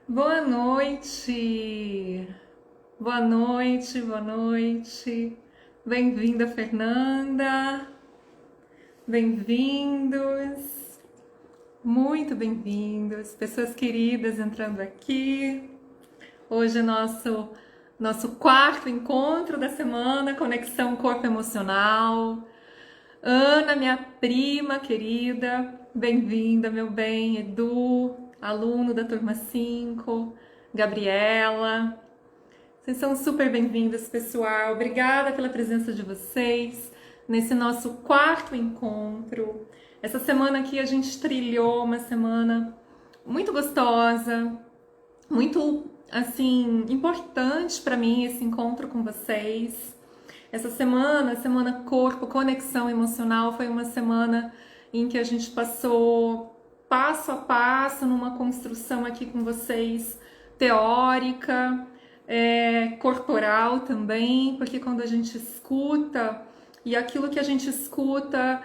Boa noite! Boa noite, boa noite. Bem-vinda, Fernanda. Bem-vindos. Muito bem-vindos. Pessoas queridas entrando aqui. Hoje é nosso quarto encontro da semana, Conexão Corpo Emocional. Ana, minha prima querida, bem-vinda, meu bem. Edu, aluno da turma 5, Gabriela. Vocês são super bem-vindos, pessoal. Obrigada pela presença de vocês nesse nosso quarto encontro. Essa semana aqui a gente trilhou uma semana muito gostosa, muito assim importante para mim esse encontro com vocês. Essa semana, semana corpo, conexão emocional, foi uma semana em que a gente passou passo a passo numa construção aqui com vocês teórica, corporal também, porque quando a gente escuta e aquilo que a gente escuta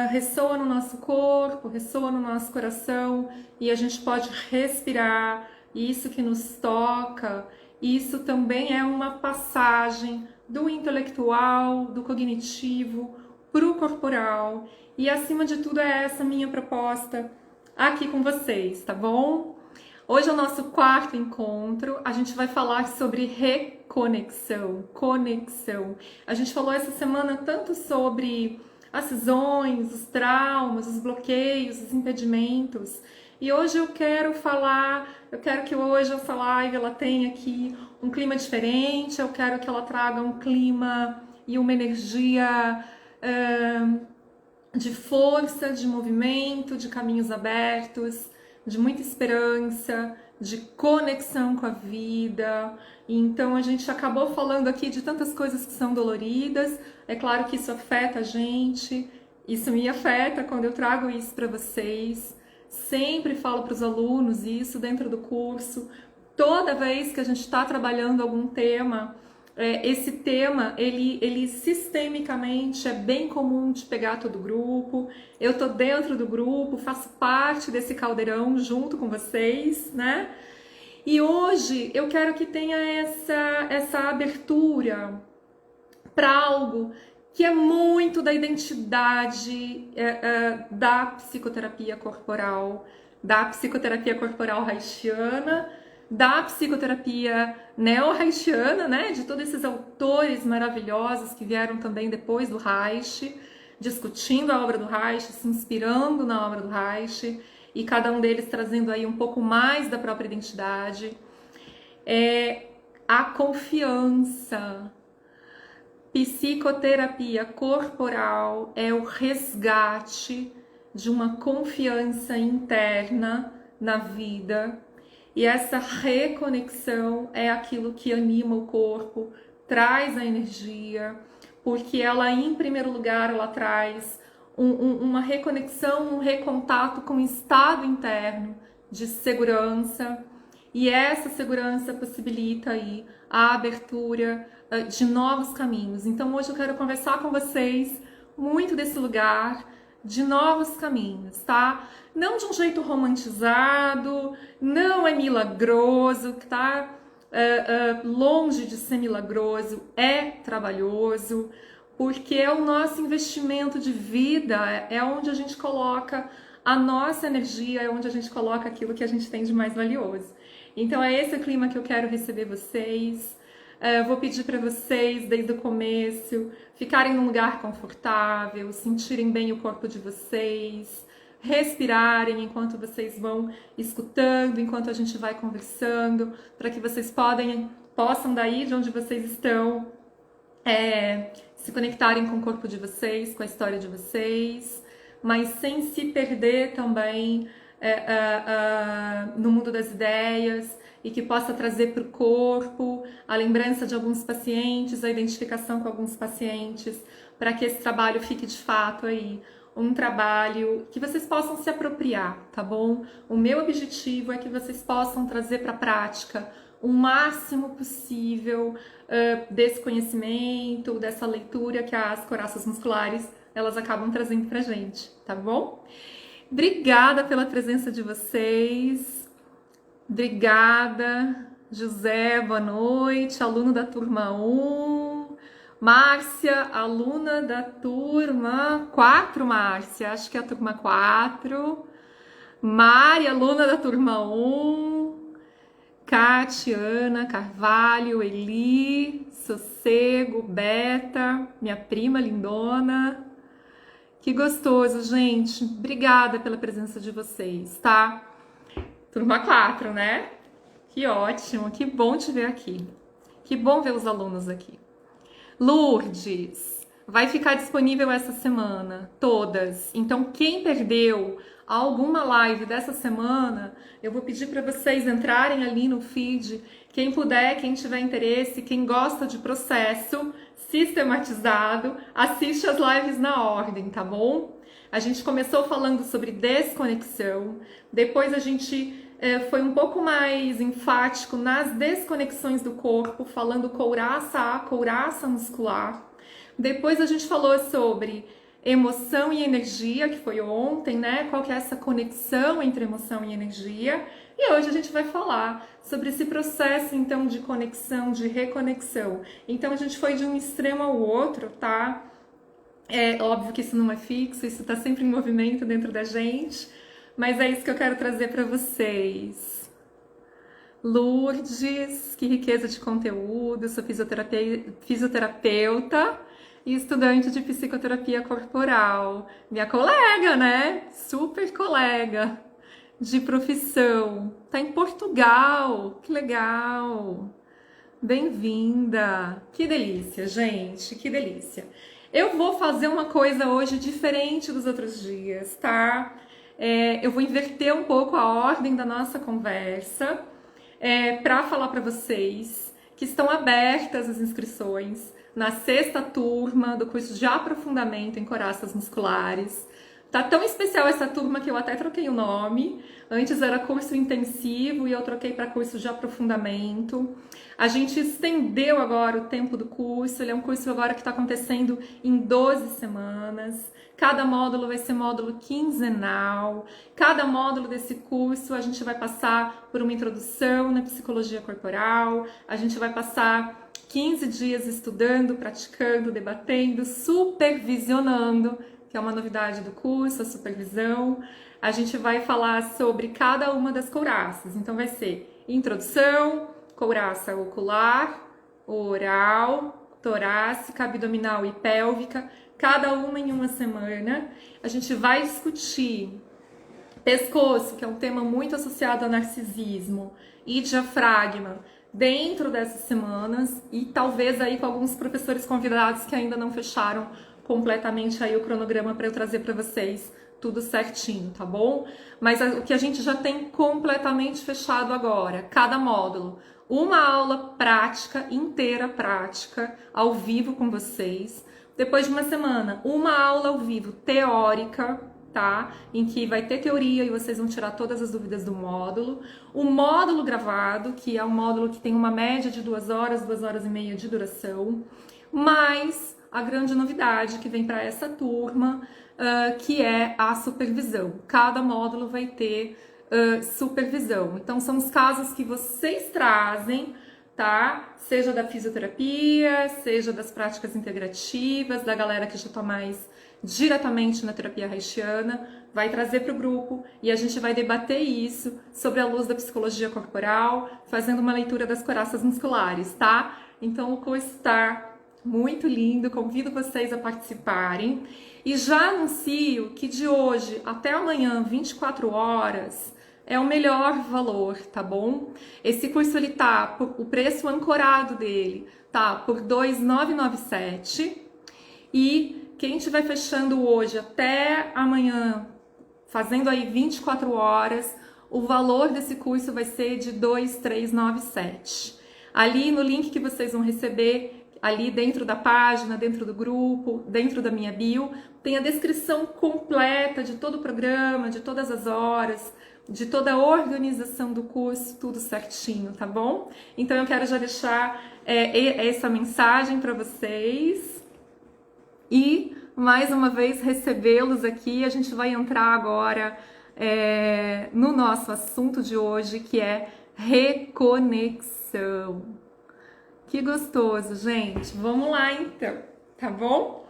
ressoa no nosso corpo, ressoa no nosso coração e a gente pode respirar, isso que nos toca, isso também é uma passagem do intelectual, do cognitivo para o corporal e acima de tudo é essa minha proposta aqui com vocês, tá bom? Hoje é o nosso quarto encontro, a gente vai falar sobre reconexão, conexão. A gente falou essa semana tanto sobre as cisões, os traumas, os bloqueios, os impedimentos. E hoje eu quero que hoje essa live ela tenha aqui um clima diferente, eu quero que ela traga um clima e uma energia de força, de movimento, de caminhos abertos, de muita esperança, de conexão com a vida. Então a gente acabou falando aqui de tantas coisas que são doloridas. É claro que isso afeta a gente, isso me afeta quando eu trago isso para vocês. Sempre falo para os alunos isso dentro do curso. Toda vez que a gente está trabalhando algum tema, esse tema, ele sistemicamente é bem comum de pegar todo o grupo. Eu tô dentro do grupo, faço parte desse caldeirão junto com vocês, né? E hoje eu quero que tenha essa abertura para algo que é muito da identidade da psicoterapia corporal haitiana, da psicoterapia neo-haitiana, né, de todos esses autores maravilhosos que vieram também depois do Reich, discutindo a obra do Reich, se inspirando na obra do Reich, e cada um deles trazendo aí um pouco mais da própria identidade. A confiança. Psicoterapia corporal é o resgate de uma confiança interna na vida. E essa reconexão é aquilo que anima o corpo, traz a energia, porque ela, em primeiro lugar, ela traz uma reconexão, um recontato com o estado interno de segurança, e essa segurança possibilita aí a abertura de novos caminhos. Então hoje eu quero conversar com vocês muito desse lugar de novos caminhos, tá? Não de um jeito romantizado, não é milagroso, tá? Longe de ser milagroso, é trabalhoso, porque é o nosso investimento de vida, é onde a gente coloca a nossa energia, é onde a gente coloca aquilo que a gente tem de mais valioso. Então é esse o clima que eu quero receber vocês. Vou pedir para vocês, desde o começo, ficarem num lugar confortável, sentirem bem o corpo de vocês, respirarem enquanto vocês vão escutando, enquanto a gente vai conversando, para que vocês possam daí de onde vocês estão se conectarem com o corpo de vocês, com a história de vocês, mas sem se perder também no mundo das ideias, e que possa trazer para o corpo a lembrança de alguns pacientes, a identificação com alguns pacientes, para que esse trabalho fique de fato aí um trabalho que vocês possam se apropriar, tá bom? O meu objetivo é que vocês possam trazer para a prática o máximo possível desse conhecimento, dessa leitura que as coraças musculares elas acabam trazendo pra gente, tá bom? Obrigada pela presença de vocês. Obrigada, José, boa noite, aluno da turma 1. Márcia, aluna da turma 4, Márcia, acho que é a turma 4. Mari, aluna da turma 1. Catiana, Carvalho, Eli, Sossego, Beta, minha prima lindona. Que gostoso, gente. Obrigada pela presença de vocês, tá? Turma 4, né? Que ótimo, que bom te ver aqui. Que bom ver os alunos aqui. Lourdes, vai ficar disponível essa semana, todas. Então, quem perdeu alguma live dessa semana, eu vou pedir para vocês entrarem ali no feed. Quem puder, quem tiver interesse, quem gosta de processo sistematizado, assiste as lives na ordem, tá bom? A gente começou falando sobre desconexão, depois a gente foi um pouco mais enfático nas desconexões do corpo, falando couraça a couraça muscular. Depois a gente falou sobre emoção e energia, que foi ontem, né? Qual que é essa conexão entre emoção e energia? E hoje a gente vai falar sobre esse processo, então, de conexão, de reconexão. Então, a gente foi de um extremo ao outro, tá? É óbvio que isso não é fixo, isso tá sempre em movimento dentro da gente, mas é isso que eu quero trazer para vocês. Lourdes, que riqueza de conteúdo, eu sou fisioterapeuta e estudante de psicoterapia corporal. Minha colega, né? Super colega de profissão. Tá em Portugal, que legal! Bem-vinda! Que delícia, gente, que delícia! Eu vou fazer uma coisa hoje diferente dos outros dias, tá? Eu vou inverter um pouco a ordem da nossa conversa para falar para vocês que estão abertas as inscrições na 6ª turma do curso de aprofundamento em coraças musculares. Tá tão especial essa turma que eu até troquei o nome. Antes era curso intensivo e eu troquei para curso de aprofundamento. A gente estendeu agora o tempo do curso. Ele é um curso agora que está acontecendo em 12 semanas. Cada módulo vai ser módulo quinzenal. Cada módulo desse curso a gente vai passar por uma introdução na psicologia corporal. A gente vai passar 15 dias estudando, praticando, debatendo, supervisionando, que é uma novidade do curso, a supervisão. A gente vai falar sobre cada uma das couraças. Então vai ser introdução, couraça ocular, oral, torácica, abdominal e pélvica, cada uma em uma semana. A gente vai discutir pescoço, que é um tema muito associado ao narcisismo, e diafragma dentro dessas semanas, e talvez aí com alguns professores convidados que ainda não fecharam completamente aí o cronograma para eu trazer para vocês tudo certinho, tá bom? Mas o que a gente já tem completamente fechado agora, cada módulo, uma aula prática, inteira prática, ao vivo com vocês. Depois de uma semana, uma aula ao vivo teórica, tá? Em que vai ter teoria e vocês vão tirar todas as dúvidas do módulo. O módulo gravado, que é um módulo que tem uma média de 2 horas, 2 horas e meia de duração, mais a grande novidade que vem para essa turma, que é a supervisão. Cada módulo vai ter supervisão. Então, são os casos que vocês trazem, tá? Seja da fisioterapia, seja das práticas integrativas, da galera que já está mais diretamente na terapia haitiana, vai trazer para o grupo e a gente vai debater isso sobre a luz da psicologia corporal, fazendo uma leitura das coraças musculares, tá? Então, o curso está muito lindo, convido vocês a participarem. E já anuncio que de hoje até amanhã, 24 horas, é o melhor valor, tá bom? Esse curso, ele tá, o preço ancorado dele tá por R$ 2.997. E quem estiver fechando hoje até amanhã, fazendo aí 24 horas, o valor desse curso vai ser de R$ 2.397. Ali no link que vocês vão receber, ali dentro da página, dentro do grupo, dentro da minha bio, tem a descrição completa de todo o programa, de todas as horas, de toda a organização do curso, tudo certinho, tá bom? Então eu quero já deixar essa mensagem para vocês e mais uma vez recebê-los aqui. A gente vai entrar agora no nosso assunto de hoje, que é reconexão. Que gostoso, gente. Vamos lá então, tá bom?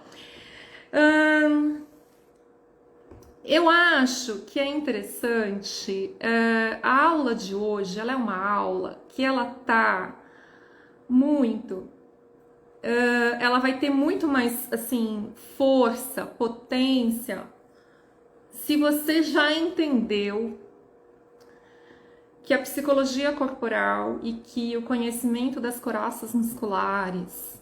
Eu acho que é interessante, a aula de hoje, ela é uma aula que ela tá muito, ela vai ter muito mais, assim, força, potência, se você já entendeu que a psicologia corporal e que o conhecimento das coraças musculares,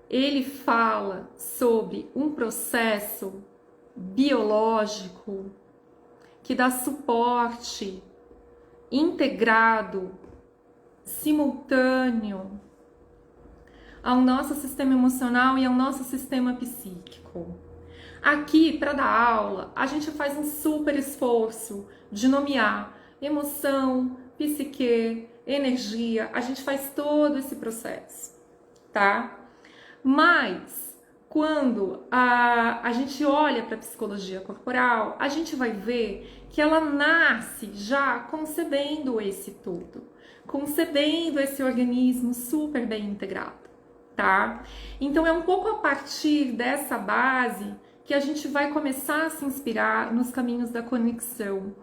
ele fala sobre um processo biológico que dá suporte integrado, simultâneo ao nosso sistema emocional e ao nosso sistema psíquico. Aqui, para dar aula, a gente faz um super esforço de nomear emoção, psique, energia, a gente faz todo esse processo, tá? Mas quando a gente olha para a psicologia corporal, a gente vai ver que ela nasce já concebendo esse tudo, concebendo esse organismo super bem integrado, tá? Então é um pouco a partir dessa base que a gente vai começar a se inspirar nos caminhos da conexão.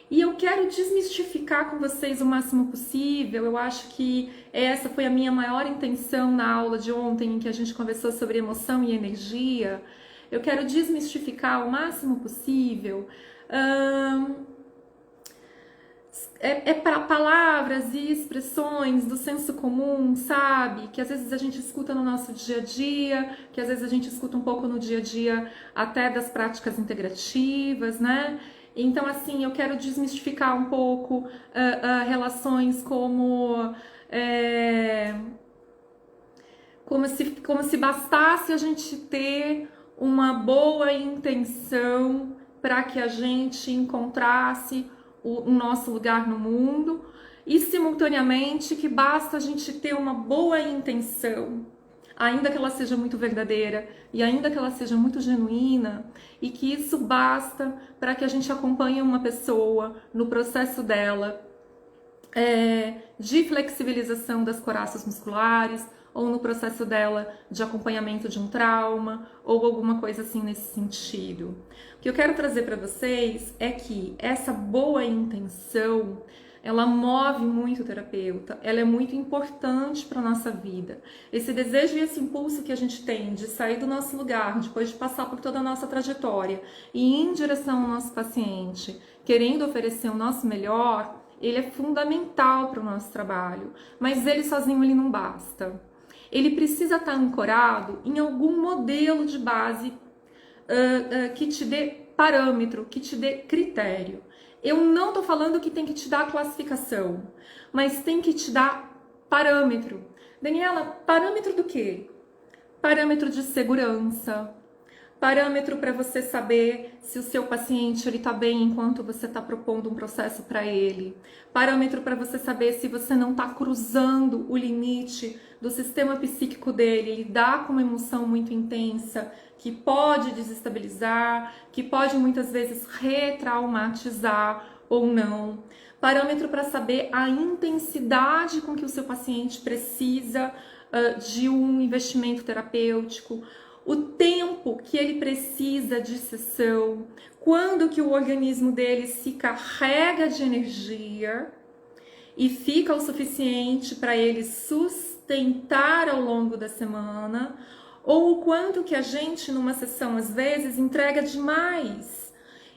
E eu quero desmistificar com vocês o máximo possível. Eu acho que essa foi a minha maior intenção na aula de ontem, em que a gente conversou sobre emoção e energia. Eu quero desmistificar o máximo possível para palavras e expressões do senso comum, sabe? Que às vezes a gente escuta no nosso dia a dia, que às vezes a gente escuta um pouco no dia a dia até das práticas integrativas, né? Então, assim, eu quero desmistificar um pouco relações como se bastasse a gente ter uma boa intenção para que a gente encontrasse o nosso lugar no mundo e, simultaneamente, que basta a gente ter uma boa intenção, ainda que ela seja muito verdadeira e ainda que ela seja muito genuína, e que isso basta para que a gente acompanhe uma pessoa no processo dela de flexibilização das coraças musculares, ou no processo dela de acompanhamento de um trauma, ou alguma coisa assim nesse sentido. O que eu quero trazer para vocês é que essa boa intenção, ela move muito o terapeuta, ela é muito importante para a nossa vida. Esse desejo e esse impulso que a gente tem de sair do nosso lugar, depois de passar por toda a nossa trajetória e ir em direção ao nosso paciente, querendo oferecer o nosso melhor, ele é fundamental para o nosso trabalho, mas ele sozinho ele não basta. Ele precisa estar ancorado em algum modelo de base que te dê parâmetro, que te dê critério. Eu não estou falando que tem que te dar classificação, mas tem que te dar parâmetro. Daniela, parâmetro do quê? Parâmetro de segurança, parâmetro para você saber se o seu paciente está bem enquanto você está propondo um processo para ele, parâmetro para você saber se você não está cruzando o limite do sistema psíquico dele, ele dá com uma emoção muito intensa, que pode desestabilizar, que pode muitas vezes retraumatizar ou não. Parâmetro para saber a intensidade com que o seu paciente precisa de um investimento terapêutico, o tempo que ele precisa de sessão, quando que o organismo dele se carrega de energia e fica o suficiente para ele sustentar ao longo da semana, ou o quanto que a gente numa sessão às vezes entrega demais.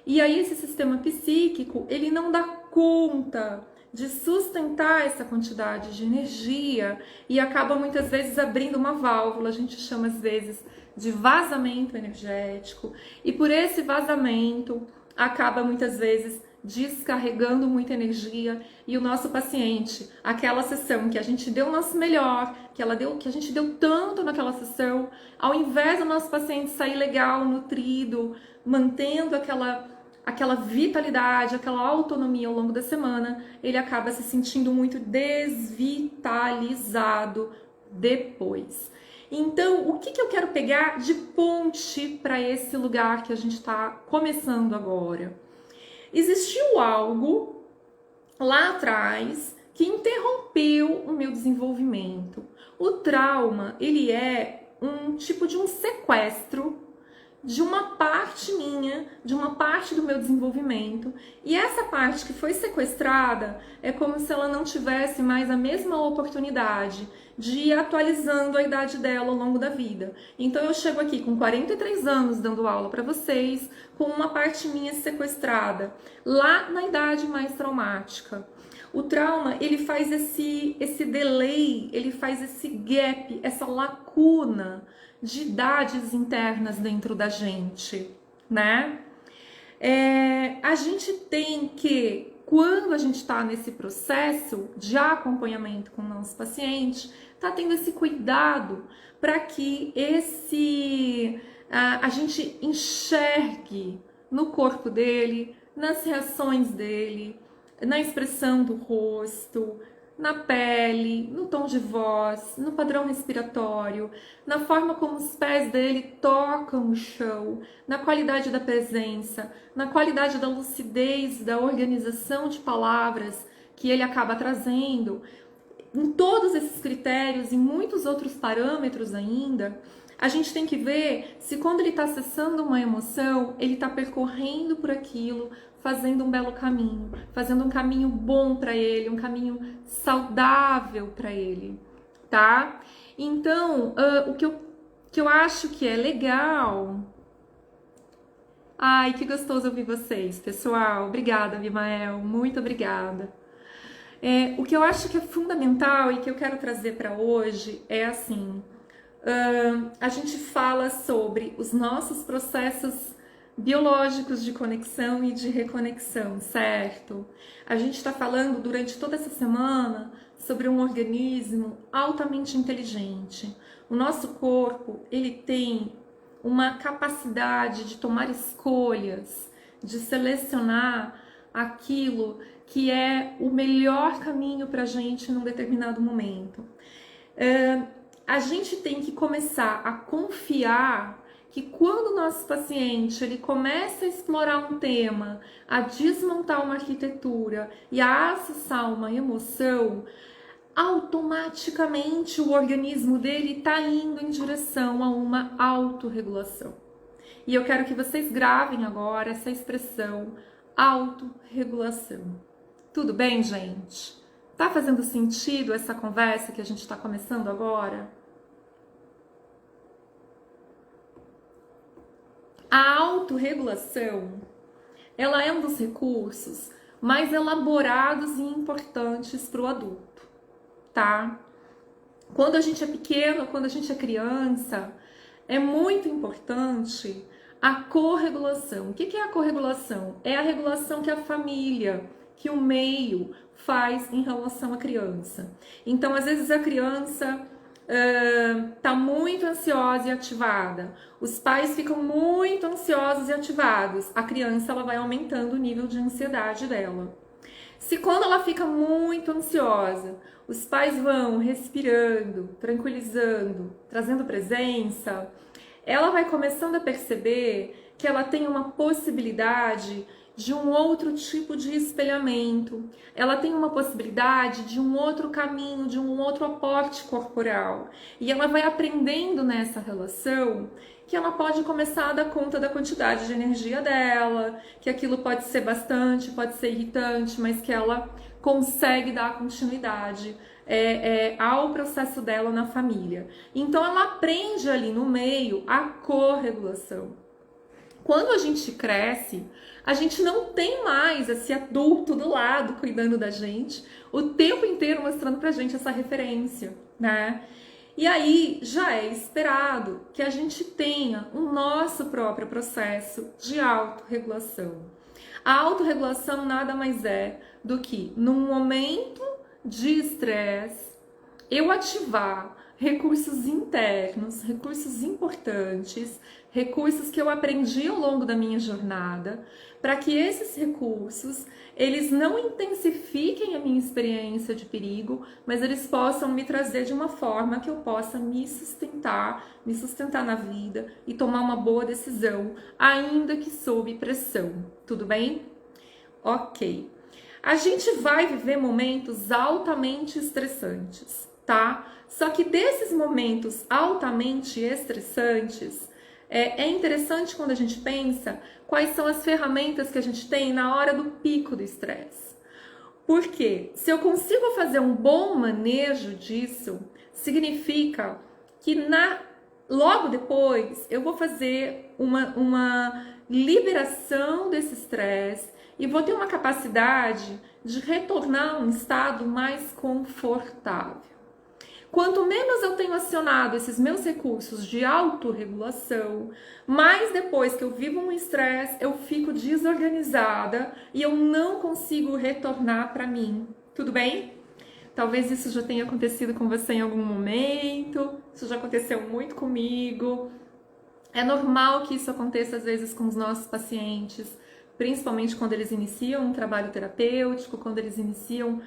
E aí esse sistema psíquico, ele não dá conta de sustentar essa quantidade de energia e acaba muitas vezes abrindo uma válvula, a gente chama às vezes de vazamento energético, e por esse vazamento acaba muitas vezes descarregando muita energia, e o nosso paciente, aquela sessão que a gente deu o nosso melhor, que a gente deu tanto naquela sessão, ao invés do nosso paciente sair legal, nutrido, mantendo aquela vitalidade, aquela autonomia ao longo da semana, ele acaba se sentindo muito desvitalizado depois. Então, o que eu quero pegar de ponte para esse lugar que a gente está começando agora? Existiu algo lá atrás que interrompeu o meu desenvolvimento. O trauma, ele é um tipo de um sequestro de uma parte minha, de uma parte do meu desenvolvimento. E essa parte que foi sequestrada é como se ela não tivesse mais a mesma oportunidade de ir atualizando a idade dela ao longo da vida. Então eu chego aqui com 43 anos dando aula para vocês, com uma parte minha sequestrada, lá na idade mais traumática. O trauma, ele faz esse delay, ele faz esse gap, essa lacuna de idades internas dentro da gente, né? A gente tem que, quando a gente está nesse processo de acompanhamento com o nosso paciente, tá tendo esse cuidado para que a gente enxergue no corpo dele, nas reações dele, na expressão do rosto, na pele, no tom de voz, no padrão respiratório, na forma como os pés dele tocam o chão, na qualidade da presença, na qualidade da lucidez, da organização de palavras que ele acaba trazendo. Em todos esses critérios e muitos outros parâmetros ainda, a gente tem que ver se quando ele está acessando uma emoção, ele está percorrendo por aquilo, fazendo um belo caminho, fazendo um caminho bom para ele, um caminho saudável para ele, tá? Então, o que eu acho que é legal... Ai, que gostoso ouvir vocês, pessoal. Obrigada, Abimael, muito obrigada. O que eu acho que é fundamental e que eu quero trazer para hoje é assim... a gente fala sobre os nossos processos biológicos de conexão e de reconexão, certo? A gente está falando durante toda essa semana sobre um organismo altamente inteligente. O nosso corpo, ele tem uma capacidade de tomar escolhas, de selecionar aquilo que é o melhor caminho para a gente num determinado momento. A gente tem que começar a confiar que quando o nosso paciente ele começa a explorar um tema, a desmontar uma arquitetura e a acessar uma emoção, automaticamente o organismo dele está indo em direção a uma autorregulação. E eu quero que vocês gravem agora essa expressão, autorregulação. Tudo bem, gente? Tá fazendo sentido essa conversa que a gente está começando agora? A autorregulação, ela é um dos recursos mais elaborados e importantes para o adulto, tá? Quando a gente é pequeno, quando a gente é criança, é muito importante a corregulação. O que é a corregulação? É a regulação que a família, que o meio faz em relação à criança. Então, às vezes a criança tá muito ansiosa e ativada. Os pais ficam muito ansiosos e ativados. A criança ela vai aumentando o nível de ansiedade dela. Se quando ela fica muito ansiosa, os pais vão respirando, tranquilizando, trazendo presença, ela vai começando a perceber que ela tem uma possibilidade de um outro tipo de espelhamento. Ela tem uma possibilidade de um outro caminho, de um outro aporte corporal. E ela vai aprendendo nessa relação que ela pode começar a dar conta da quantidade de energia dela, que aquilo pode ser bastante, pode ser irritante, mas que ela consegue dar continuidade ao processo dela na família. Então ela aprende ali no meio a corregulação. Quando a gente cresce, a gente não tem mais esse adulto do lado cuidando da gente, o tempo inteiro mostrando pra gente essa referência, né? E aí já é esperado que a gente tenha o nosso próprio processo de autorregulação. A autorregulação nada mais é do que, num momento de estresse, eu ativar recursos internos, recursos importantes, recursos que eu aprendi ao longo da minha jornada, para que esses recursos, eles não intensifiquem a minha experiência de perigo, mas eles possam me trazer de uma forma que eu possa me sustentar na vida e tomar uma boa decisão, ainda que sob pressão. Tudo bem? Ok. A gente vai viver momentos altamente estressantes, tá? Só que desses momentos altamente estressantes, é interessante quando a gente pensa quais são as ferramentas que a gente tem na hora do pico do estresse. Porque se eu consigo fazer um bom manejo disso, significa que logo depois eu vou fazer uma liberação desse estresse e vou ter uma capacidade de retornar a um estado mais confortável. Quanto menos eu tenho acionado esses meus recursos de autorregulação, mais depois que eu vivo um estresse, eu fico desorganizada e eu não consigo retornar para mim. Tudo bem? Talvez isso já tenha acontecido com você em algum momento, isso já aconteceu muito comigo. É normal que isso aconteça às vezes com os nossos pacientes, principalmente quando eles iniciam um trabalho terapêutico, quando eles iniciam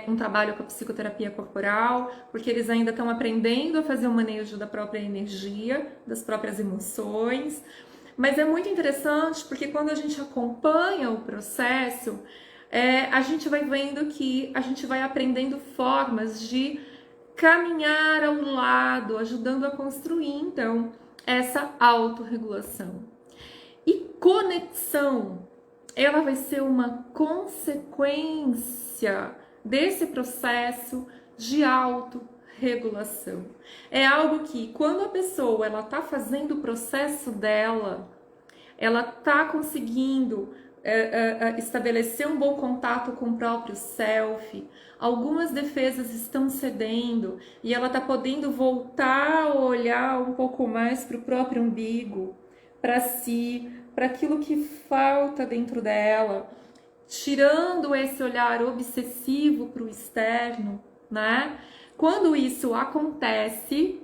um trabalho com a psicoterapia corporal, porque eles ainda estão aprendendo a fazer o manejo da própria energia, das próprias emoções. Mas é muito interessante porque quando a gente acompanha o processo, a gente vai vendo que a gente vai aprendendo formas de caminhar ao lado, ajudando a construir, então, essa autorregulação. E conexão, ela vai ser uma consequência desse processo de autorregulação. É algo que, quando a pessoa ela está fazendo o processo dela, ela está conseguindo estabelecer um bom contato com o próprio self, algumas defesas estão cedendo e ela está podendo voltar a olhar um pouco mais para o próprio umbigo, para si, para aquilo que falta dentro dela, tirando esse olhar obsessivo para o externo, né? Quando isso acontece,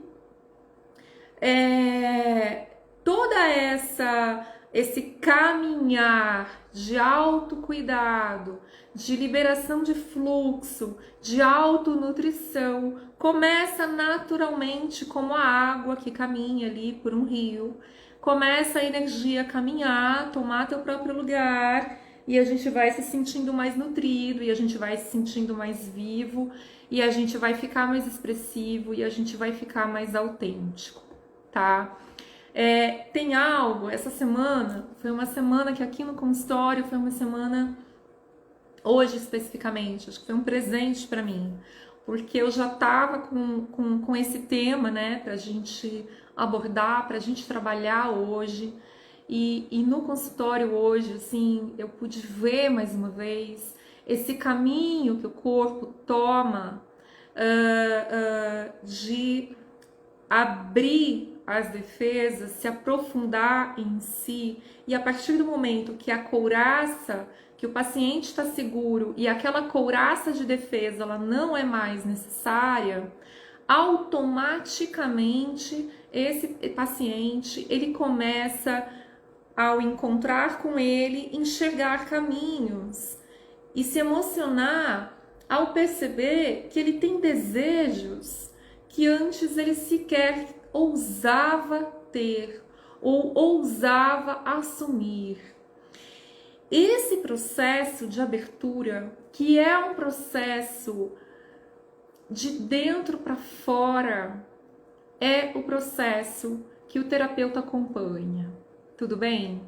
toda esse caminhar de autocuidado, de liberação de fluxo, de autonutrição, começa naturalmente como a água que caminha ali por um rio. Começa a energia a caminhar, tomar teu próprio lugar, e a gente vai se sentindo mais nutrido, e a gente vai se sentindo mais vivo, e a gente vai ficar mais expressivo, e a gente vai ficar mais autêntico, tá? Tem algo, essa semana, foi uma semana que aqui no consultório, foi uma semana, hoje especificamente, acho que foi um presente para mim, porque eu já tava com esse tema, né, pra gente abordar, pra gente trabalhar hoje, e no consultório hoje, assim, eu pude ver mais uma vez esse caminho que o corpo toma de abrir as defesas, se aprofundar em si, e a partir do momento que a couraça, que o paciente está seguro e aquela couraça de defesa ela não é mais necessária, automaticamente esse paciente ele começa, ao encontrar com ele, enxergar caminhos e se emocionar ao perceber que ele tem desejos que antes ele sequer ousava ter ou ousava assumir. Esse processo de abertura, que é um processo de dentro para fora, é o processo que o terapeuta acompanha. Tudo bem?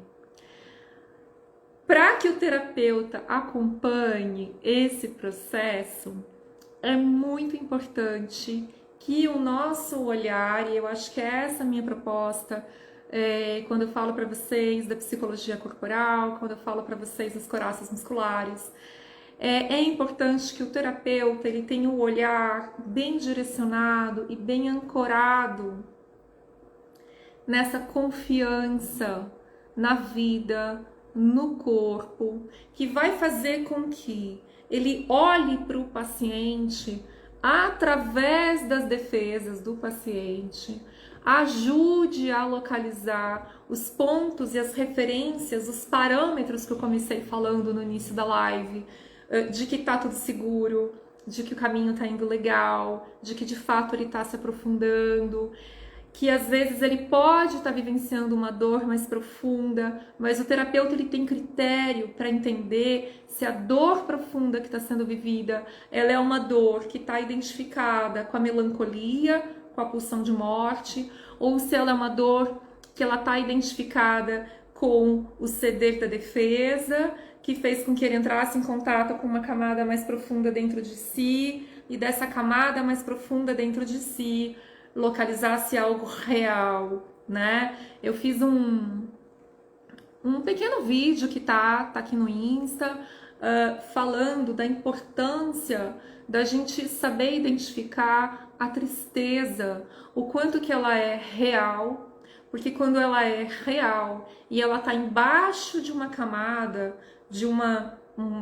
Para que o terapeuta acompanhe esse processo, é muito importante que o nosso olhar, e eu acho que é essa a minha proposta, quando eu falo para vocês da psicologia corporal, quando eu falo para vocês das couraças musculares, é importante que o terapeuta ele tenha o olhar bem direcionado e bem ancorado nessa confiança na vida, no corpo, que vai fazer com que ele olhe para o paciente através das defesas do paciente, ajude a localizar os pontos e as referências, os parâmetros que eu comecei falando no início da live, de que tá tudo seguro, de que o caminho tá indo legal, de que de fato ele tá se aprofundando, que às vezes ele pode estar vivenciando uma dor mais profunda, mas o terapeuta ele tem critério para entender se a dor profunda que está sendo vivida, ela é uma dor que está identificada com a melancolia, com a pulsão de morte, ou se ela é uma dor que ela está identificada com o ceder da defesa, que fez com que ele entrasse em contato com uma camada mais profunda dentro de si, e dessa camada mais profunda dentro de si localizasse algo real, né? Eu fiz um pequeno vídeo que tá aqui no Insta, falando da importância da gente saber identificar a tristeza, o quanto que ela é real, porque quando ela é real e ela tá embaixo de uma camada, de um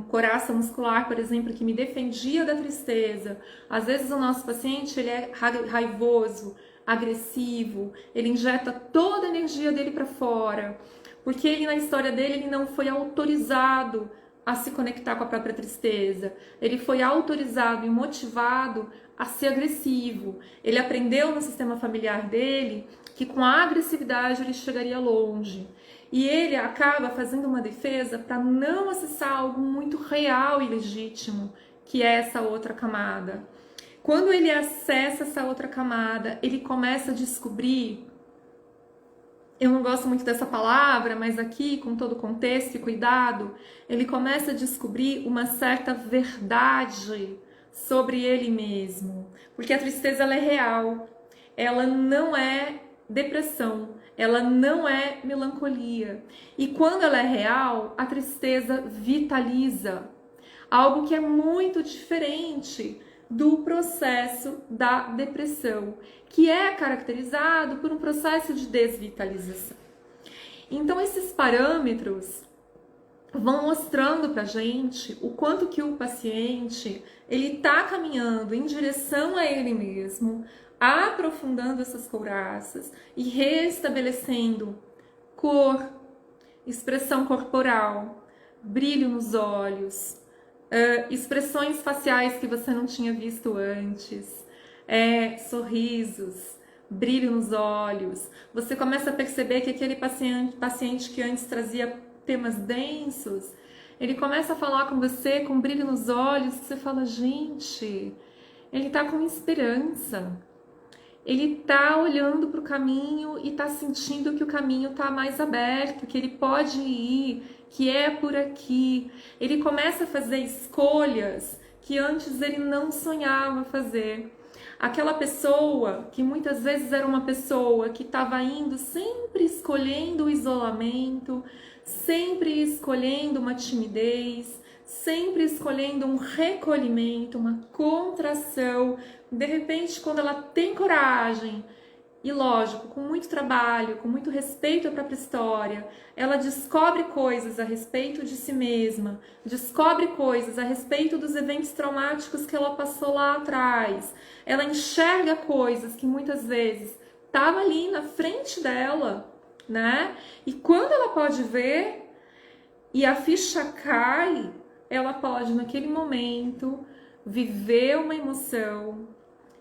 coraça muscular, por exemplo, que me defendia da tristeza. Às vezes o nosso paciente ele é raivoso, agressivo, ele injeta toda a energia dele para fora, porque ele na história dele ele não foi autorizado a se conectar com a própria tristeza. Ele foi autorizado e motivado a ser agressivo. Ele aprendeu no sistema familiar dele que com a agressividade ele chegaria longe. E ele acaba fazendo uma defesa para não acessar algo muito real e legítimo, que é essa outra camada. Quando ele acessa essa outra camada, ele começa a descobrir, eu não gosto muito dessa palavra, mas aqui, com todo o contexto e cuidado, ele começa a descobrir uma certa verdade sobre ele mesmo. Porque a tristeza ela é real, ela não é depressão, ela não é melancolia. E quando ela é real, a tristeza vitaliza. Algo que é muito diferente do processo da depressão, que é caracterizado por um processo de desvitalização. Então esses parâmetros vão mostrando pra gente o quanto que o paciente ele tá caminhando em direção a ele mesmo, aprofundando essas couraças e restabelecendo cor, expressão corporal, brilho nos olhos, expressões faciais que você não tinha visto antes, sorrisos, brilho nos olhos. Você começa a perceber que aquele paciente que antes trazia temas densos, ele começa a falar com você com brilho nos olhos, que você fala, gente, ele tá com esperança. Ele tá olhando para o caminho e tá sentindo que o caminho tá mais aberto, que ele pode ir, que é por aqui. Ele começa a fazer escolhas que antes ele não sonhava fazer. Aquela pessoa que muitas vezes era uma pessoa que estava indo sempre escolhendo o isolamento, sempre escolhendo uma timidez, sempre escolhendo um recolhimento, uma contração. De repente, quando ela tem coragem, e lógico, com muito trabalho, com muito respeito à própria história, ela descobre coisas a respeito de si mesma, descobre coisas a respeito dos eventos traumáticos que ela passou lá atrás. Ela enxerga coisas que muitas vezes estavam ali na frente dela, né? E quando ela pode ver e a ficha cai, ela pode, naquele momento, viver uma emoção.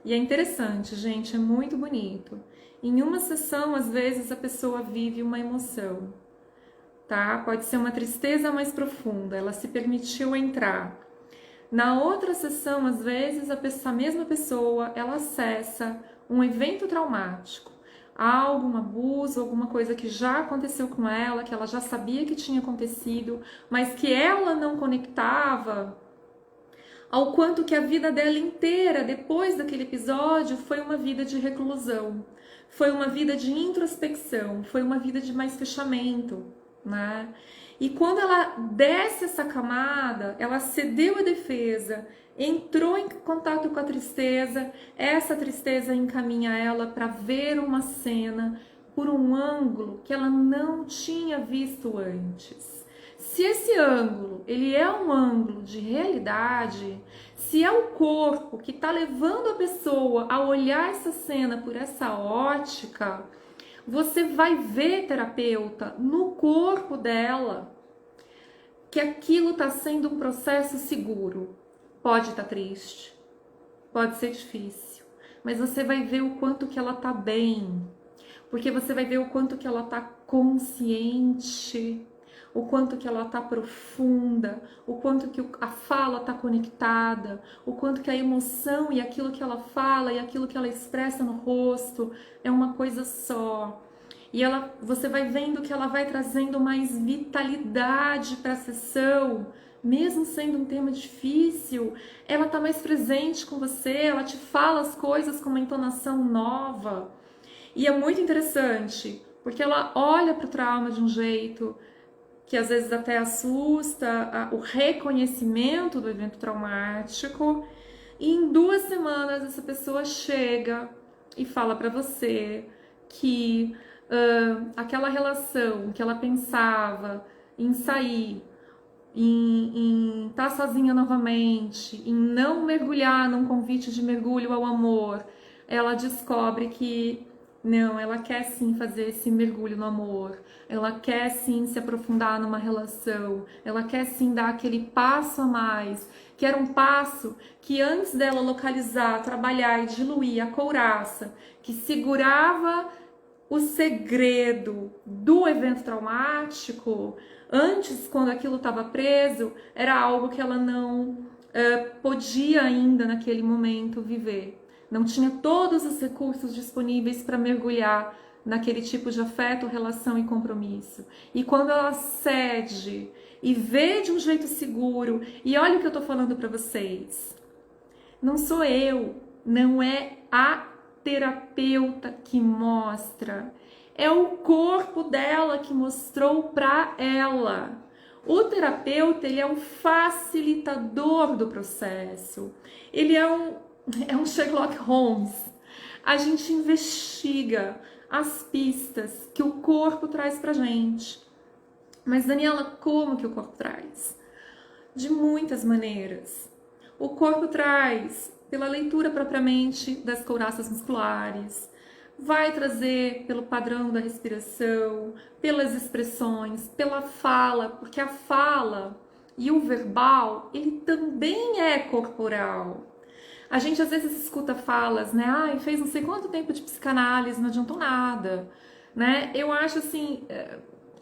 E é interessante, gente, é muito bonito. Em uma sessão, às vezes, a pessoa vive uma emoção, tá? Pode ser uma tristeza mais profunda, ela se permitiu entrar. Na outra sessão, às vezes, a mesma pessoa, ela acessa um evento traumático, algo, um abuso, alguma coisa que já aconteceu com ela, que ela já sabia que tinha acontecido, mas que ela não conectava ao quanto que a vida dela inteira, depois daquele episódio, foi uma vida de reclusão, foi uma vida de introspecção, foi uma vida de mais fechamento, né? E quando ela desce essa camada, ela cedeu a defesa, entrou em contato com a tristeza, essa tristeza encaminha ela para ver uma cena por um ângulo que ela não tinha visto antes. Se esse ângulo, ele é um ângulo de realidade, se é o corpo que está levando a pessoa a olhar essa cena por essa ótica, você vai ver, terapeuta, no corpo dela, que aquilo está sendo um processo seguro. Pode estar triste, pode ser difícil, mas você vai ver o quanto que ela está bem. porque você vai ver o quanto que ela tá consciente, o quanto que ela tá profunda, o quanto que a fala tá conectada, o quanto que a emoção e aquilo que ela fala e aquilo que ela expressa no rosto é uma coisa só. E você vai vendo que ela vai trazendo mais vitalidade para a sessão, mesmo sendo um tema difícil, ela tá mais presente com você, ela te fala as coisas com uma entonação nova. E é muito interessante, porque ela olha para o trauma de um jeito que às vezes até assusta, o reconhecimento do evento traumático, e em 2 semanas essa pessoa chega e fala para você que aquela relação que ela pensava em sair, em estar sozinha novamente, em não mergulhar num convite de mergulho ao amor, ela descobre que não, ela quer sim fazer esse mergulho no amor, ela quer sim se aprofundar numa relação, ela quer sim dar aquele passo a mais, que era um passo que antes dela localizar, trabalhar e diluir a couraça, que segurava o segredo do evento traumático, antes, quando aquilo estava preso, era algo que ela não podia ainda naquele momento viver. Não tinha todos os recursos disponíveis para mergulhar naquele tipo de afeto, relação e compromisso. E quando ela cede e vê de um jeito seguro, e olha o que eu estou falando para vocês, não sou eu, não é a terapeuta que mostra, é o corpo dela que mostrou para ela. O terapeuta, ele é um facilitador do processo, ele é um Sherlock Holmes. A gente investiga as pistas que o corpo traz pra gente. Mas, Daniela, como que o corpo traz? De muitas maneiras. O corpo traz pela leitura propriamente das couraças musculares, vai trazer pelo padrão da respiração, pelas expressões, pela fala, porque a fala e o verbal, ele também é corporal. A gente às vezes escuta falas, né? Ai, fez não sei quanto tempo de psicanálise, não adiantou nada, né? Eu acho assim,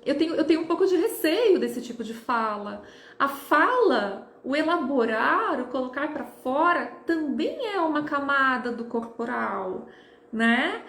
eu tenho um pouco de receio desse tipo de fala. A fala, o elaborar, o colocar para fora, também é uma camada do corporal, né?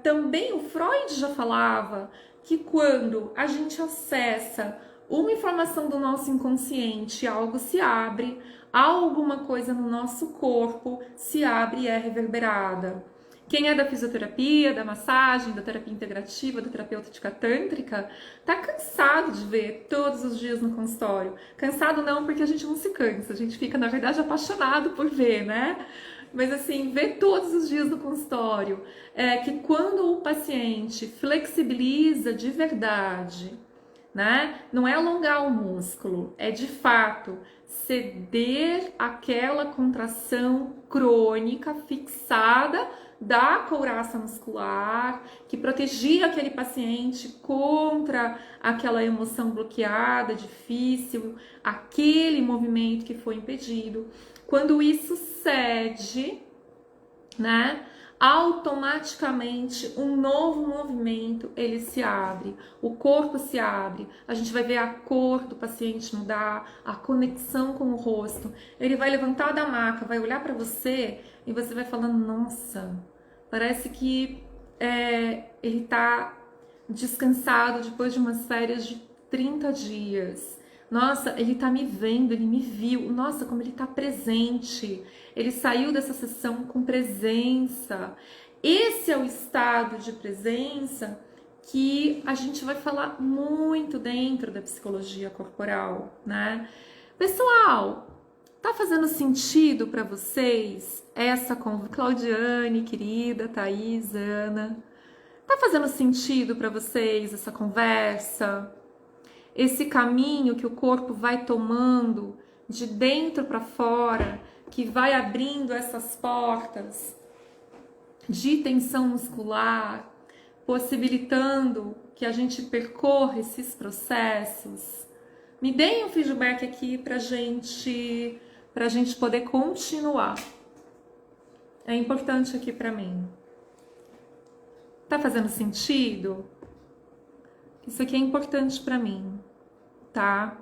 Também o Freud já falava que quando a gente acessa uma informação do nosso inconsciente, algo se abre, alguma coisa no nosso corpo se abre e é reverberada. Quem é da fisioterapia, da massagem, da terapia integrativa, da terapêutica tântrica, tá cansado de ver todos os dias no consultório. Cansado não, porque a gente não se cansa, a gente fica, na verdade, apaixonado por ver, né? Mas assim, ver todos os dias no consultório, que quando o paciente flexibiliza de verdade, né? Não é alongar o músculo, é de fato ceder aquela contração crônica fixada da couraça muscular, que protegia aquele paciente contra aquela emoção bloqueada, difícil, aquele movimento que foi impedido. Quando isso cede, né? Automaticamente um novo movimento ele se abre, o corpo se abre, a gente vai ver a cor do paciente mudar, a conexão com o rosto, ele vai levantar da maca, vai olhar para você e você vai falando, nossa, parece que ele tá descansado depois de umas férias de 30 dias. Nossa, ele tá me vendo, ele me viu. Nossa, como ele tá presente. Ele saiu dessa sessão com presença. Esse é o estado de presença que a gente vai falar muito dentro da psicologia corporal, né? Pessoal, tá fazendo sentido para vocês essa conversa? Claudiane, querida, Thaís, Ana. Tá fazendo sentido para vocês essa conversa? Esse caminho que o corpo vai tomando de dentro para fora, que vai abrindo essas portas de tensão muscular, possibilitando que a gente percorra esses processos. Me deem um feedback aqui pra gente poder continuar. É importante aqui para mim. Tá fazendo sentido? Isso aqui é importante para mim, tá?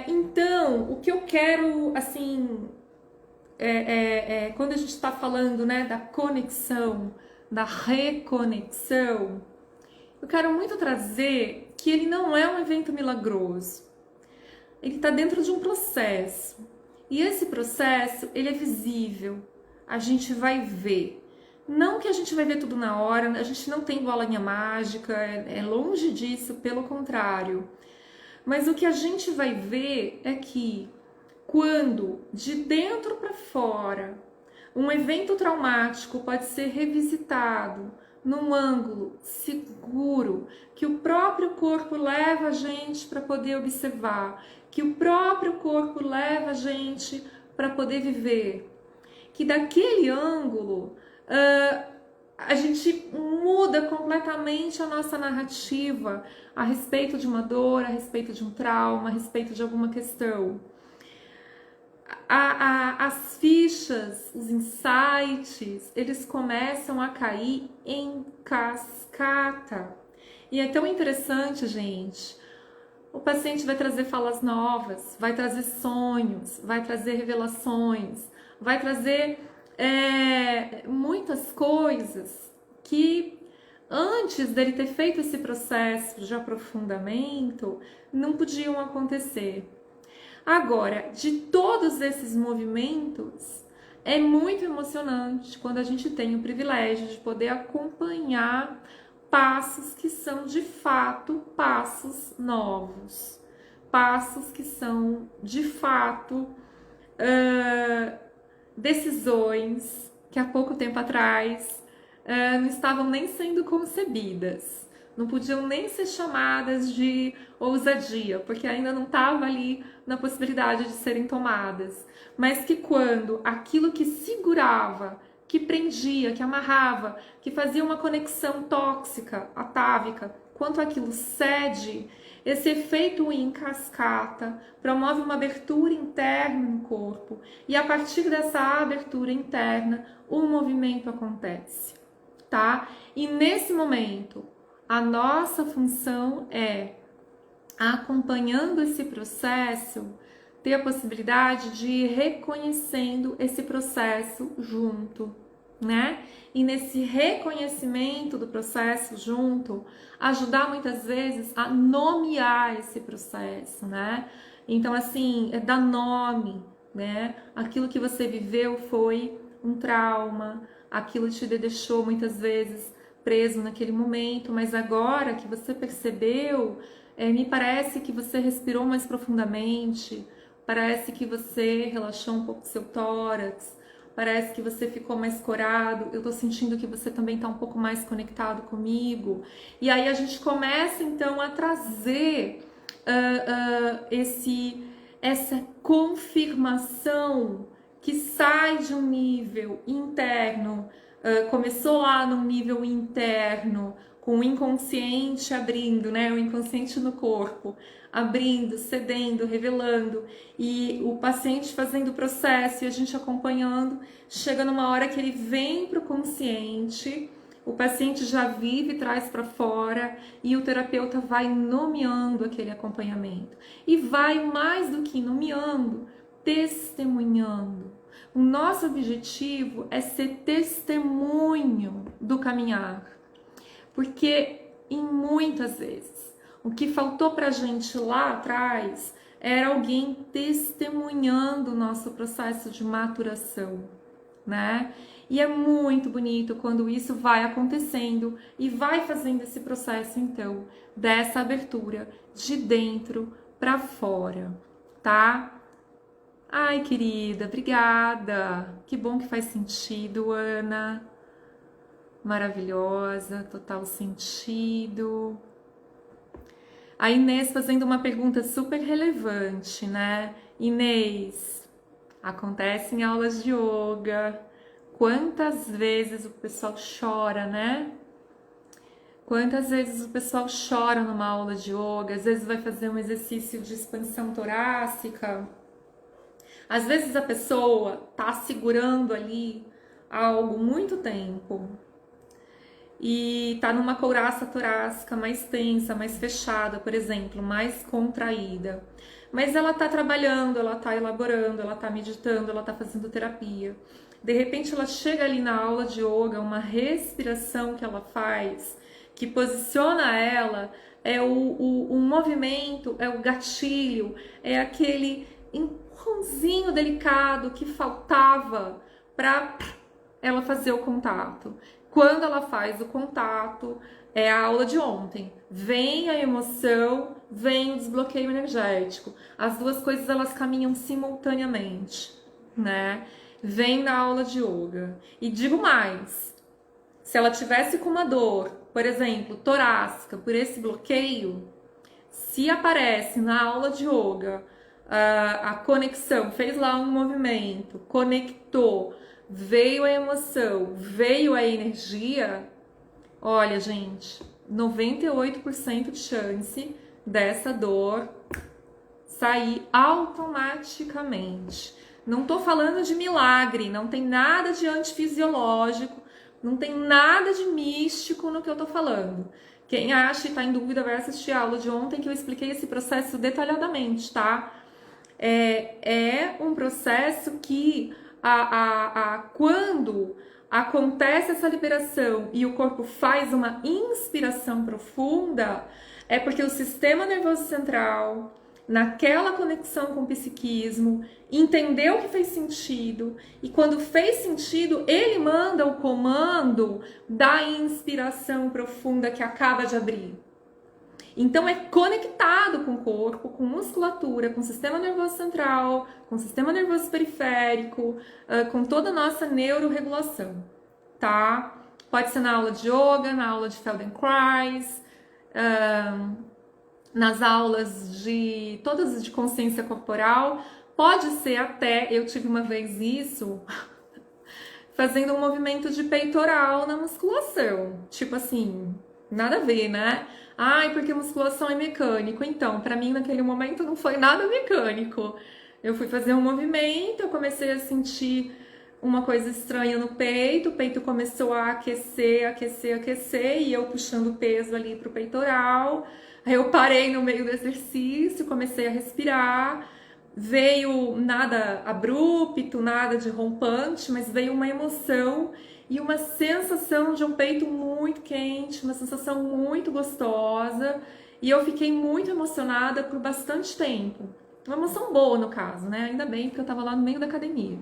Então, o que eu quero, assim, quando a gente está falando, né, da conexão, da reconexão, eu quero muito trazer que ele não é um evento milagroso. Ele está dentro de um processo. E esse processo, ele é visível. A gente vai ver. Não que a gente vai ver tudo na hora, a gente não tem bolinha mágica, é longe disso, pelo contrário. Mas o que a gente vai ver é que quando de dentro para fora um evento traumático pode ser revisitado num ângulo seguro, que o próprio corpo leva a gente para poder observar, que o próprio corpo leva a gente para poder viver, que daquele ângulo a gente muda completamente a nossa narrativa a respeito de uma dor, a respeito de um trauma, a respeito de alguma questão. As fichas, os insights, eles começam a cair em cascata. E é tão interessante, gente. O paciente vai trazer falas novas, vai trazer sonhos, vai trazer revelações, vai trazer muitas coisas que antes dele ter feito esse processo de aprofundamento não podiam acontecer. Agora, de todos esses movimentos, é muito emocionante quando a gente tem o privilégio de poder acompanhar passos que são de fato passos novos, passos que são de fato decisões que há pouco tempo atrás não estavam nem sendo concebidas, não podiam nem ser chamadas de ousadia, porque ainda não estava ali na possibilidade de serem tomadas, mas que quando aquilo que segurava, que prendia, que amarrava, que fazia uma conexão tóxica, atávica, quanto aquilo cede, esse efeito em cascata promove uma abertura interna no corpo e a partir dessa abertura interna, um movimento acontece, tá? E nesse momento, a nossa função é, acompanhando esse processo, ter a possibilidade de ir reconhecendo esse processo junto, né? E nesse reconhecimento do processo junto, ajudar muitas vezes a nomear esse processo, né? Então, assim, é dar nome, né? Aquilo que você viveu foi um trauma, aquilo te deixou muitas vezes preso naquele momento, mas agora que você percebeu, me parece que você respirou mais profundamente, parece que você relaxou um pouco seu tórax, parece que você ficou mais corado, eu tô sentindo que você também tá um pouco mais conectado comigo. E aí a gente começa então a trazer essa confirmação que sai de um nível interno, começou lá num nível interno, com o inconsciente abrindo, né? O inconsciente no corpo, abrindo, cedendo, revelando, e o paciente fazendo o processo e a gente acompanhando, chega numa hora que ele vem para o consciente, o paciente já vive, traz para fora e o terapeuta vai nomeando aquele acompanhamento. E vai mais do que nomeando, testemunhando. O nosso objetivo é ser testemunho do caminhar. Porque em muitas vezes o que faltou pra gente lá atrás era alguém testemunhando o nosso processo de maturação, né? E é muito bonito quando isso vai acontecendo e vai fazendo esse processo, então, dessa abertura de dentro para fora, tá? Ai, querida, obrigada. Que bom que faz sentido, Ana. Maravilhosa, total sentido. A Inês fazendo uma pergunta super relevante, né? Inês, acontece em aulas de yoga. Quantas vezes o pessoal chora, né? Quantas vezes o pessoal chora numa aula de yoga? Às vezes vai fazer um exercício de expansão torácica. Às vezes a pessoa tá segurando ali há algo muito tempo. e tá numa couraça torácica mais tensa, mais fechada, por exemplo, mais contraída. Mas ela tá trabalhando, ela tá elaborando, ela tá meditando, ela tá fazendo terapia. De repente ela chega ali na aula de yoga, uma respiração que ela faz, que posiciona ela, é o movimento, é o gatilho, é aquele empurrãozinho delicado que faltava para ela fazer o contato. Quando ela faz o contato, é a aula de ontem. Vem a emoção, vem o desbloqueio energético. As duas coisas elas caminham simultaneamente, né? Vem na aula de yoga. E digo mais, se ela tivesse com uma dor, por exemplo, torácica, por esse bloqueio, se aparece na aula de yoga a conexão, fez lá um movimento, conectou, veio a emoção, veio a energia, olha, gente, 98% de chance dessa dor sair automaticamente. Não tô falando de milagre, não tem nada de antifisiológico, não tem nada de místico no que eu tô falando. Quem acha e tá em dúvida vai assistir a aula de ontem que eu expliquei esse processo detalhadamente, tá? É um processo que quando acontece essa liberação e o corpo faz uma inspiração profunda, é porque o sistema nervoso central, naquela conexão com o psiquismo, entendeu que fez sentido, e quando fez sentido, ele manda o comando da inspiração profunda que acaba de abrir. Então é conectado com o corpo, com musculatura, com o sistema nervoso central, com o sistema nervoso periférico, com toda a nossa neurorregulação, tá? Pode ser na aula de yoga, na aula de Feldenkrais, nas aulas de todas de consciência corporal. Pode ser até, eu tive uma vez isso, fazendo um movimento de peitoral na musculação. Tipo assim, nada a ver, né? Ai, porque musculação é mecânico. Então, pra mim naquele momento não foi nada mecânico. Eu fui fazer um movimento, eu comecei a sentir uma coisa estranha no peito, o peito começou a aquecer, aquecer, aquecer, e eu puxando peso ali pro peitoral. Aí eu parei no meio do exercício, comecei a respirar. Veio nada abrupto, nada de rompante, mas veio uma emoção e uma sensação de um peito muito quente, uma sensação muito gostosa, e eu fiquei muito emocionada por bastante tempo. Uma emoção boa no caso, né? Ainda bem, porque eu tava lá no meio da academia,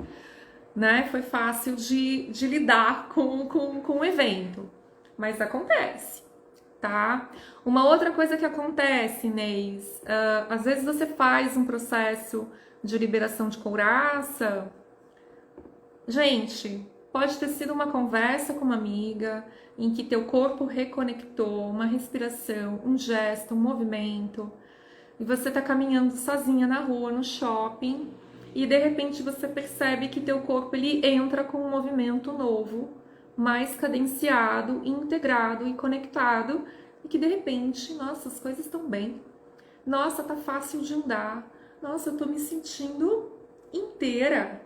né? Foi fácil de lidar com o evento, mas acontece, tá? Uma outra coisa que acontece, Inês, às vezes você faz um processo de liberação de couraça. Gente, pode ter sido uma conversa com uma amiga em que teu corpo reconectou, uma respiração, um gesto, um movimento, e você tá caminhando sozinha na rua, no shopping, e de repente você percebe que teu corpo ele entra com um movimento novo, mais cadenciado, integrado e conectado, e que de repente, nossa, as coisas estão bem. Nossa, tá fácil de andar. Nossa, eu tô me sentindo inteira.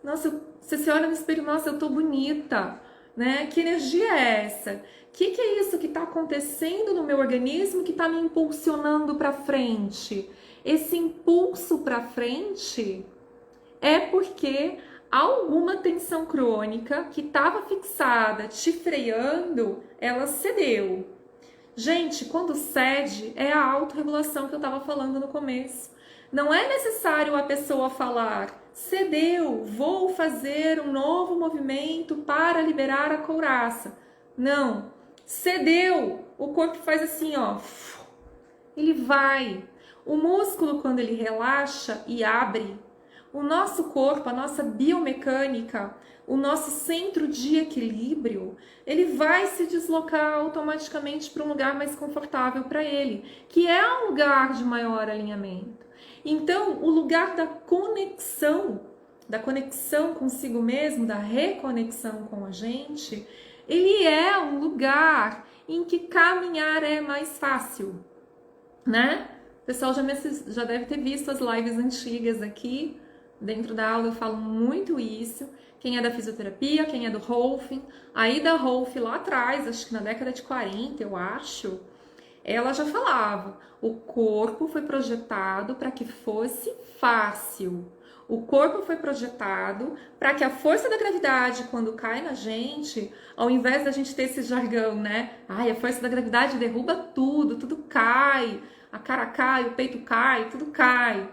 Nossa, você se olha no espelho, nossa, eu tô bonita, né? Que energia é essa? Que é isso que tá acontecendo no meu organismo que tá me impulsionando para frente? Esse impulso para frente é porque alguma tensão crônica que estava fixada, te freando, ela cedeu. Gente, quando cede, é a autorregulação que eu estava falando no começo. Não é necessário a pessoa falar, cedeu, vou fazer um novo movimento para liberar a couraça. Não, cedeu, o corpo faz assim, ó, ele vai. O músculo, quando ele relaxa e abre, o nosso corpo, a nossa biomecânica, o nosso centro de equilíbrio, ele vai se deslocar automaticamente para um lugar mais confortável para ele, que é um lugar de maior alinhamento. Então, o lugar da conexão consigo mesmo, da reconexão com a gente, ele é um lugar em que caminhar é mais fácil, né? O pessoal já deve ter visto as lives antigas aqui, Dentro da aula eu falo muito isso. Quem é da fisioterapia, quem é do Rolfing. A Ida Rolf lá atrás, acho que na década de 40, eu acho, ela já falava, o corpo foi projetado para que fosse fácil. O corpo foi projetado para que a força da gravidade, quando cai na gente, ao invés da gente ter esse jargão, né? Ai, a força da gravidade derruba tudo, tudo cai, a cara cai, o peito cai, tudo cai.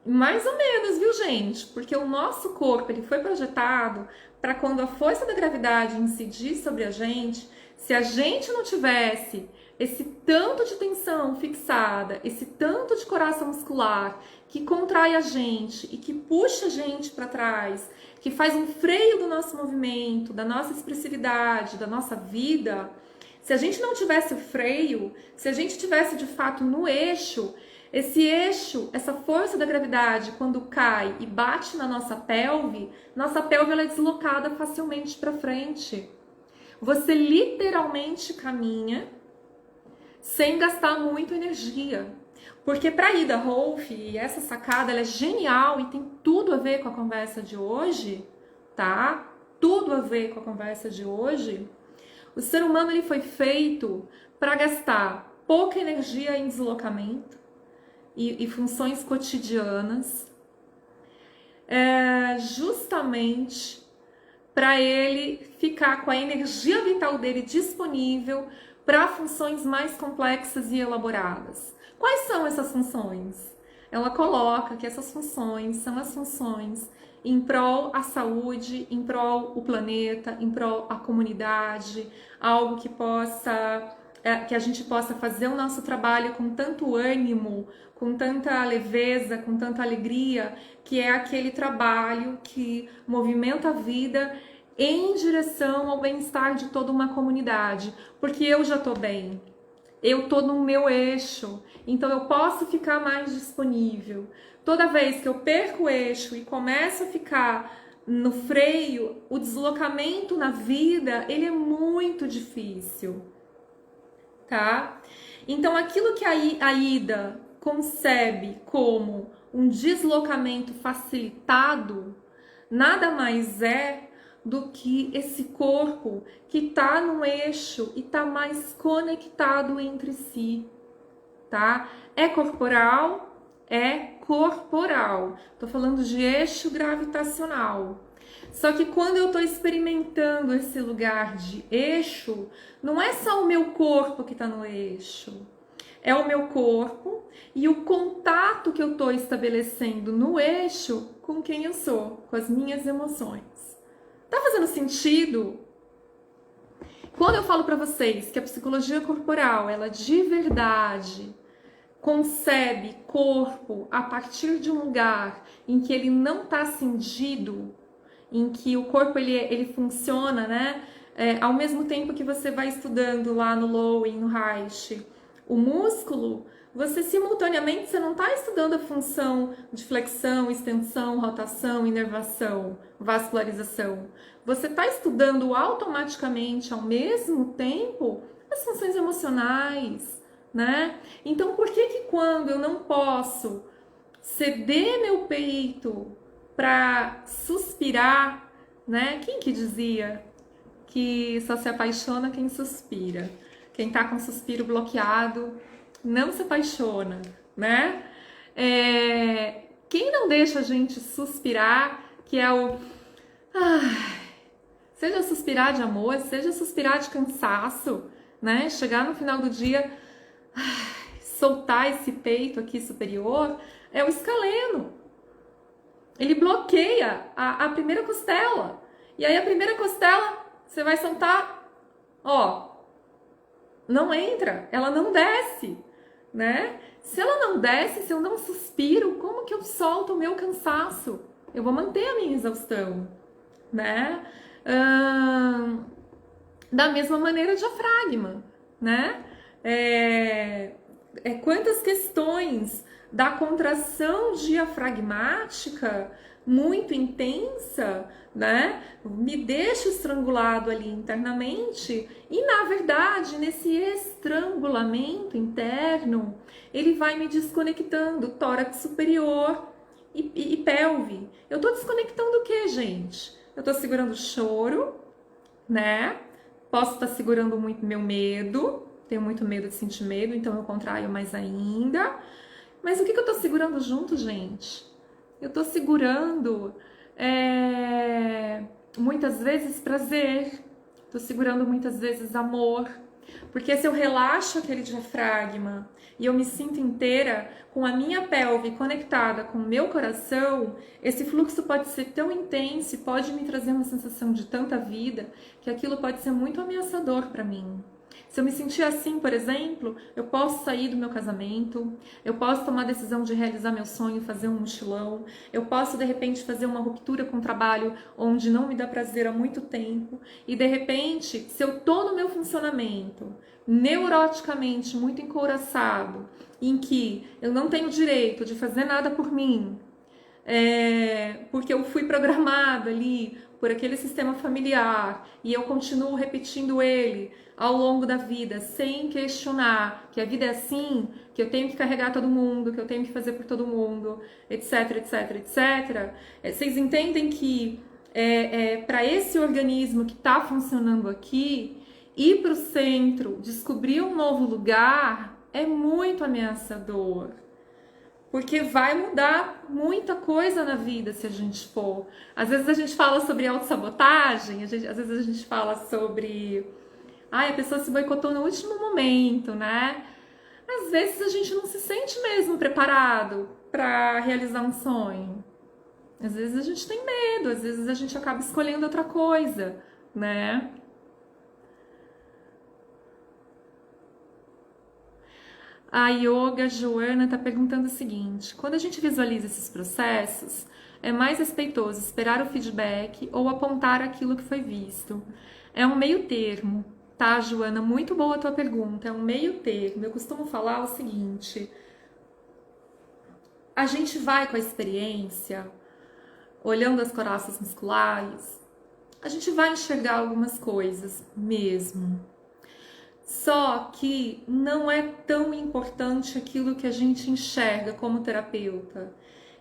Mais ou menos, viu, gente? Porque o nosso corpo ele foi projetado para quando a força da gravidade incidir sobre a gente, se a gente não tivesse esse tanto de tensão fixada, esse tanto de coração muscular que contrai a gente e que puxa a gente para trás, que faz um freio do nosso movimento, da nossa expressividade, da nossa vida, se a gente não tivesse o freio, se a gente tivesse de fato no eixo, esse eixo, essa força da gravidade, quando cai e bate na nossa pelve ela é deslocada facilmente para frente. Você literalmente caminha sem gastar muito energia. Porque para Ida Rolf, e essa sacada ela é genial e tem tudo a ver com a conversa de hoje, tá? Tudo a ver com a conversa de hoje. O ser humano ele foi feito para gastar pouca energia em deslocamento e funções cotidianas, justamente para ele ficar com a energia vital dele disponível para funções mais complexas e elaboradas. Quais são essas funções? Ela coloca que essas funções são as funções em prol à saúde, em prol o planeta, em prol a comunidade, algo que possa que a gente possa fazer o nosso trabalho com tanto ânimo, com tanta leveza, com tanta alegria, que é aquele trabalho que movimenta a vida em direção ao bem-estar de toda uma comunidade, porque eu já tô bem, eu tô no meu eixo, então eu posso ficar mais disponível. Toda vez que eu perco o eixo e começo a ficar no freio, o deslocamento na vida, ele é muito difícil, tá? Então aquilo que a Ida concebe como um deslocamento facilitado, nada mais é do que esse corpo que tá no eixo e tá mais conectado entre si, tá? É corporal? É corporal. Tô falando de eixo gravitacional. Só que quando eu tô experimentando esse lugar de eixo, não é só o meu corpo que tá no eixo. É o meu corpo e o contato que eu tô estabelecendo no eixo com quem eu sou, com as minhas emoções. Tá fazendo sentido? Quando eu falo para vocês que a psicologia corporal, ela de verdade concebe corpo a partir de um lugar em que ele não está cindido, em que o corpo ele funciona, né? Ao mesmo tempo que você vai estudando lá no Lowen, no Reich, o músculo, você simultaneamente você não está estudando a função de flexão, extensão, rotação, inervação, vascularização. Você está estudando automaticamente, ao mesmo tempo, as funções emocionais, né? Então, por que quando eu não posso ceder meu peito para suspirar, né? Quem que dizia que só se apaixona quem suspira? Quem tá com o suspiro bloqueado não se apaixona, né? Quem não deixa a gente suspirar, que é o... seja suspirar de amor, seja suspirar de cansaço, né? Chegar no final do dia, soltar esse peito aqui superior, é o escaleno. Ele bloqueia a primeira costela. E aí a primeira costela, você vai soltar, ó, não entra, ela não desce, né? Se ela não desce, se eu não suspiro, como que eu solto o meu cansaço? Eu vou manter a minha exaustão, né? Da mesma maneira, diafragma, né? Quantas questões da contração diafragmática muito intensa, né? Me deixa estrangulado ali internamente e, na verdade, nesse estrangulamento interno, ele vai me desconectando tórax superior e pelve. Eu tô desconectando o que, gente? Eu tô segurando o choro, né? Posso estar segurando muito meu medo, tenho muito medo de sentir medo, então eu contraio mais ainda. Mas o que eu tô segurando junto, gente? Eu tô segurando muitas vezes prazer, tô segurando muitas vezes amor, porque se eu relaxo aquele diafragma e eu me sinto inteira com a minha pelve conectada com o meu coração, esse fluxo pode ser tão intenso e pode me trazer uma sensação de tanta vida que aquilo pode ser muito ameaçador para mim. Se eu me sentir assim, por exemplo, eu posso sair do meu casamento, eu posso tomar a decisão de realizar meu sonho, fazer um mochilão, eu posso de repente fazer uma ruptura com o trabalho onde não me dá prazer há muito tempo, e de repente, se eu tô no meu funcionamento neuroticamente muito encouraçado, em que eu não tenho direito de fazer nada por mim, porque eu fui programada ali por aquele sistema familiar e eu continuo repetindo ele ao longo da vida, sem questionar que a vida é assim, que eu tenho que carregar todo mundo, que eu tenho que fazer por todo mundo, etc, etc, etc. Vocês entendem que para esse organismo que está funcionando aqui, ir para o centro, descobrir um novo lugar, é muito ameaçador. Porque vai mudar muita coisa na vida se a gente for. Às vezes a gente fala sobre autossabotagem, às vezes a gente fala sobre... Ai, a pessoa se boicotou no último momento, né? Às vezes a gente não se sente mesmo preparado para realizar um sonho. Às vezes a gente tem medo, às vezes a gente acaba escolhendo outra coisa, né? A Yoga Joana está perguntando o seguinte: quando a gente visualiza esses processos, é mais respeitoso esperar o feedback ou apontar aquilo que foi visto? É um meio termo, tá, Joana? Muito boa a tua pergunta. É um meio termo. Eu costumo falar o seguinte: a gente vai com a experiência, olhando as coraças musculares, a gente vai enxergar algumas coisas mesmo. Só que não é tão importante aquilo que a gente enxerga como terapeuta.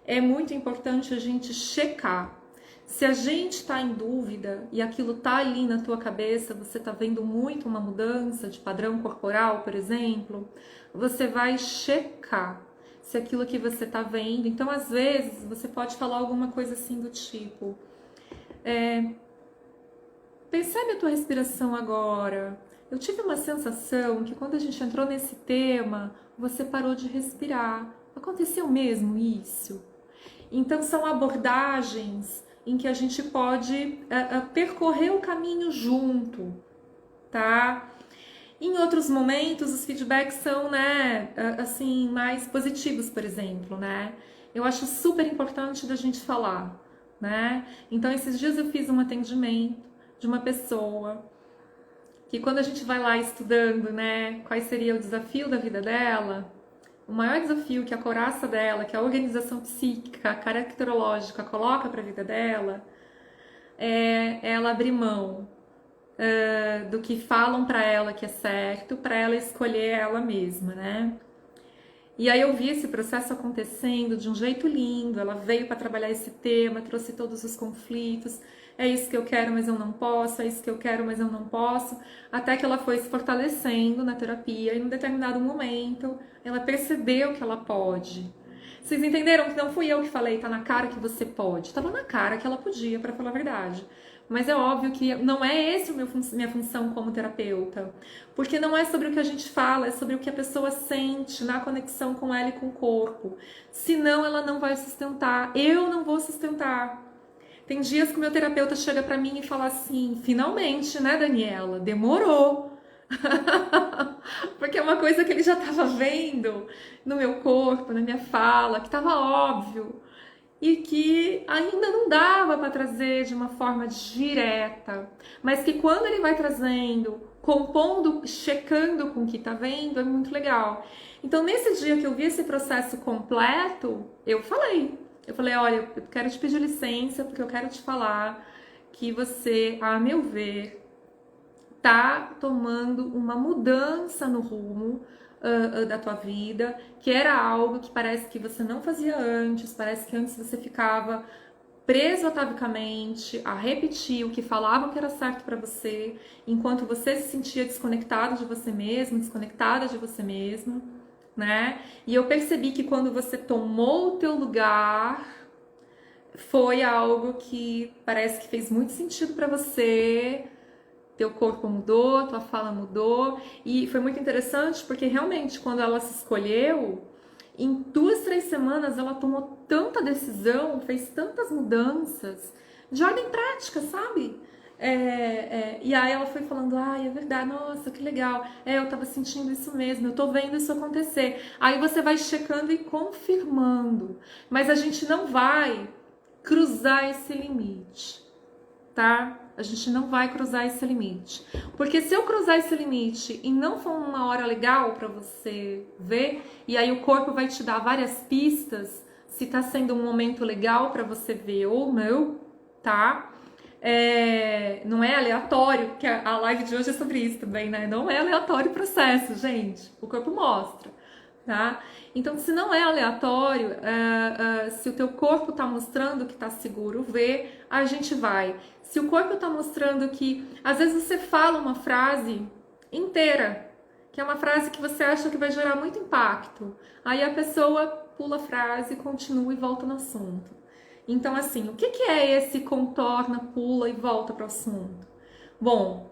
É muito importante a gente checar. Se a gente está em dúvida e aquilo tá ali na tua cabeça, você está vendo muito uma mudança de padrão corporal, por exemplo, você vai checar se aquilo que você está vendo. Então, às vezes, você pode falar alguma coisa assim do tipo: percebe a tua respiração agora. Eu tive uma sensação que quando a gente entrou nesse tema, você parou de respirar. Aconteceu mesmo isso? Então são abordagens em que a gente pode percorrer o caminho junto, tá? Em outros momentos, os feedbacks são, né, assim, mais positivos, por exemplo, né? Eu acho super importante da gente falar, né? Então, esses dias eu fiz um atendimento de uma pessoa que, quando a gente vai lá estudando, né, qual seria o desafio da vida dela, o maior desafio que a coraça dela, que a organização psíquica, caracterológica coloca para a vida dela, é ela abrir mão do que falam para ela que é certo, para ela escolher ela mesma, né? E aí eu vi esse processo acontecendo de um jeito lindo. Ela veio para trabalhar esse tema, trouxe todos os conflitos. É isso que eu quero, mas eu não posso. É isso que eu quero, mas eu não posso. Até que ela foi se fortalecendo na terapia e, em um determinado momento, ela percebeu que ela pode. Vocês entenderam que não fui eu que falei, tá na cara que você pode. Tava na cara que ela podia, para falar a verdade. Mas é óbvio que não é esse minha função como terapeuta. Porque não é sobre o que a gente fala, é sobre o que a pessoa sente na conexão com ela e com o corpo. Senão ela não vai sustentar. Eu não vou sustentar. Tem dias que o meu terapeuta chega pra mim e fala assim: finalmente, né, Daniela? Demorou. Porque é uma coisa que ele já estava vendo no meu corpo, na minha fala, que estava óbvio e que ainda não dava para trazer de uma forma direta, mas que quando ele vai trazendo, compondo, checando com o que tá vendo, é muito legal. Então, nesse dia que eu vi esse processo completo, eu falei, olha, eu quero te pedir licença, porque eu quero te falar que você, a meu ver, tá tomando uma mudança no rumo da tua vida, que era algo que parece que você não fazia antes, parece que antes você ficava preso atavicamente a repetir o que falavam que era certo para você, enquanto você se sentia desconectado de você mesmo, desconectada de você mesmo, né? E eu percebi que quando você tomou o teu lugar, foi algo que parece que fez muito sentido para você. Teu corpo mudou, tua fala mudou, e foi muito interessante porque realmente quando ela se escolheu, em 2, 3 semanas ela tomou tanta decisão, fez tantas mudanças de ordem prática, sabe? E aí ela foi falando, ai, é verdade, nossa, que legal, eu tava sentindo isso mesmo, eu tô vendo isso acontecer. Aí você vai checando e confirmando, mas a gente não vai cruzar esse limite, tá? A gente não vai cruzar esse limite. Porque se eu cruzar esse limite e não for uma hora legal para você ver, e aí o corpo vai te dar várias pistas se tá sendo um momento legal para você ver ou não, tá? Não é aleatório, que a live de hoje é sobre isso também, né? Não é aleatório o processo, gente. O corpo mostra. Tá? Então, se não é aleatório, se o teu corpo está mostrando que está seguro, a gente vai. Se o corpo está mostrando que, às vezes você fala uma frase inteira, que é uma frase que você acha que vai gerar muito impacto, aí a pessoa pula a frase, continua e volta no assunto. Então, assim, o que é esse contorna, pula e volta para o assunto? Bom,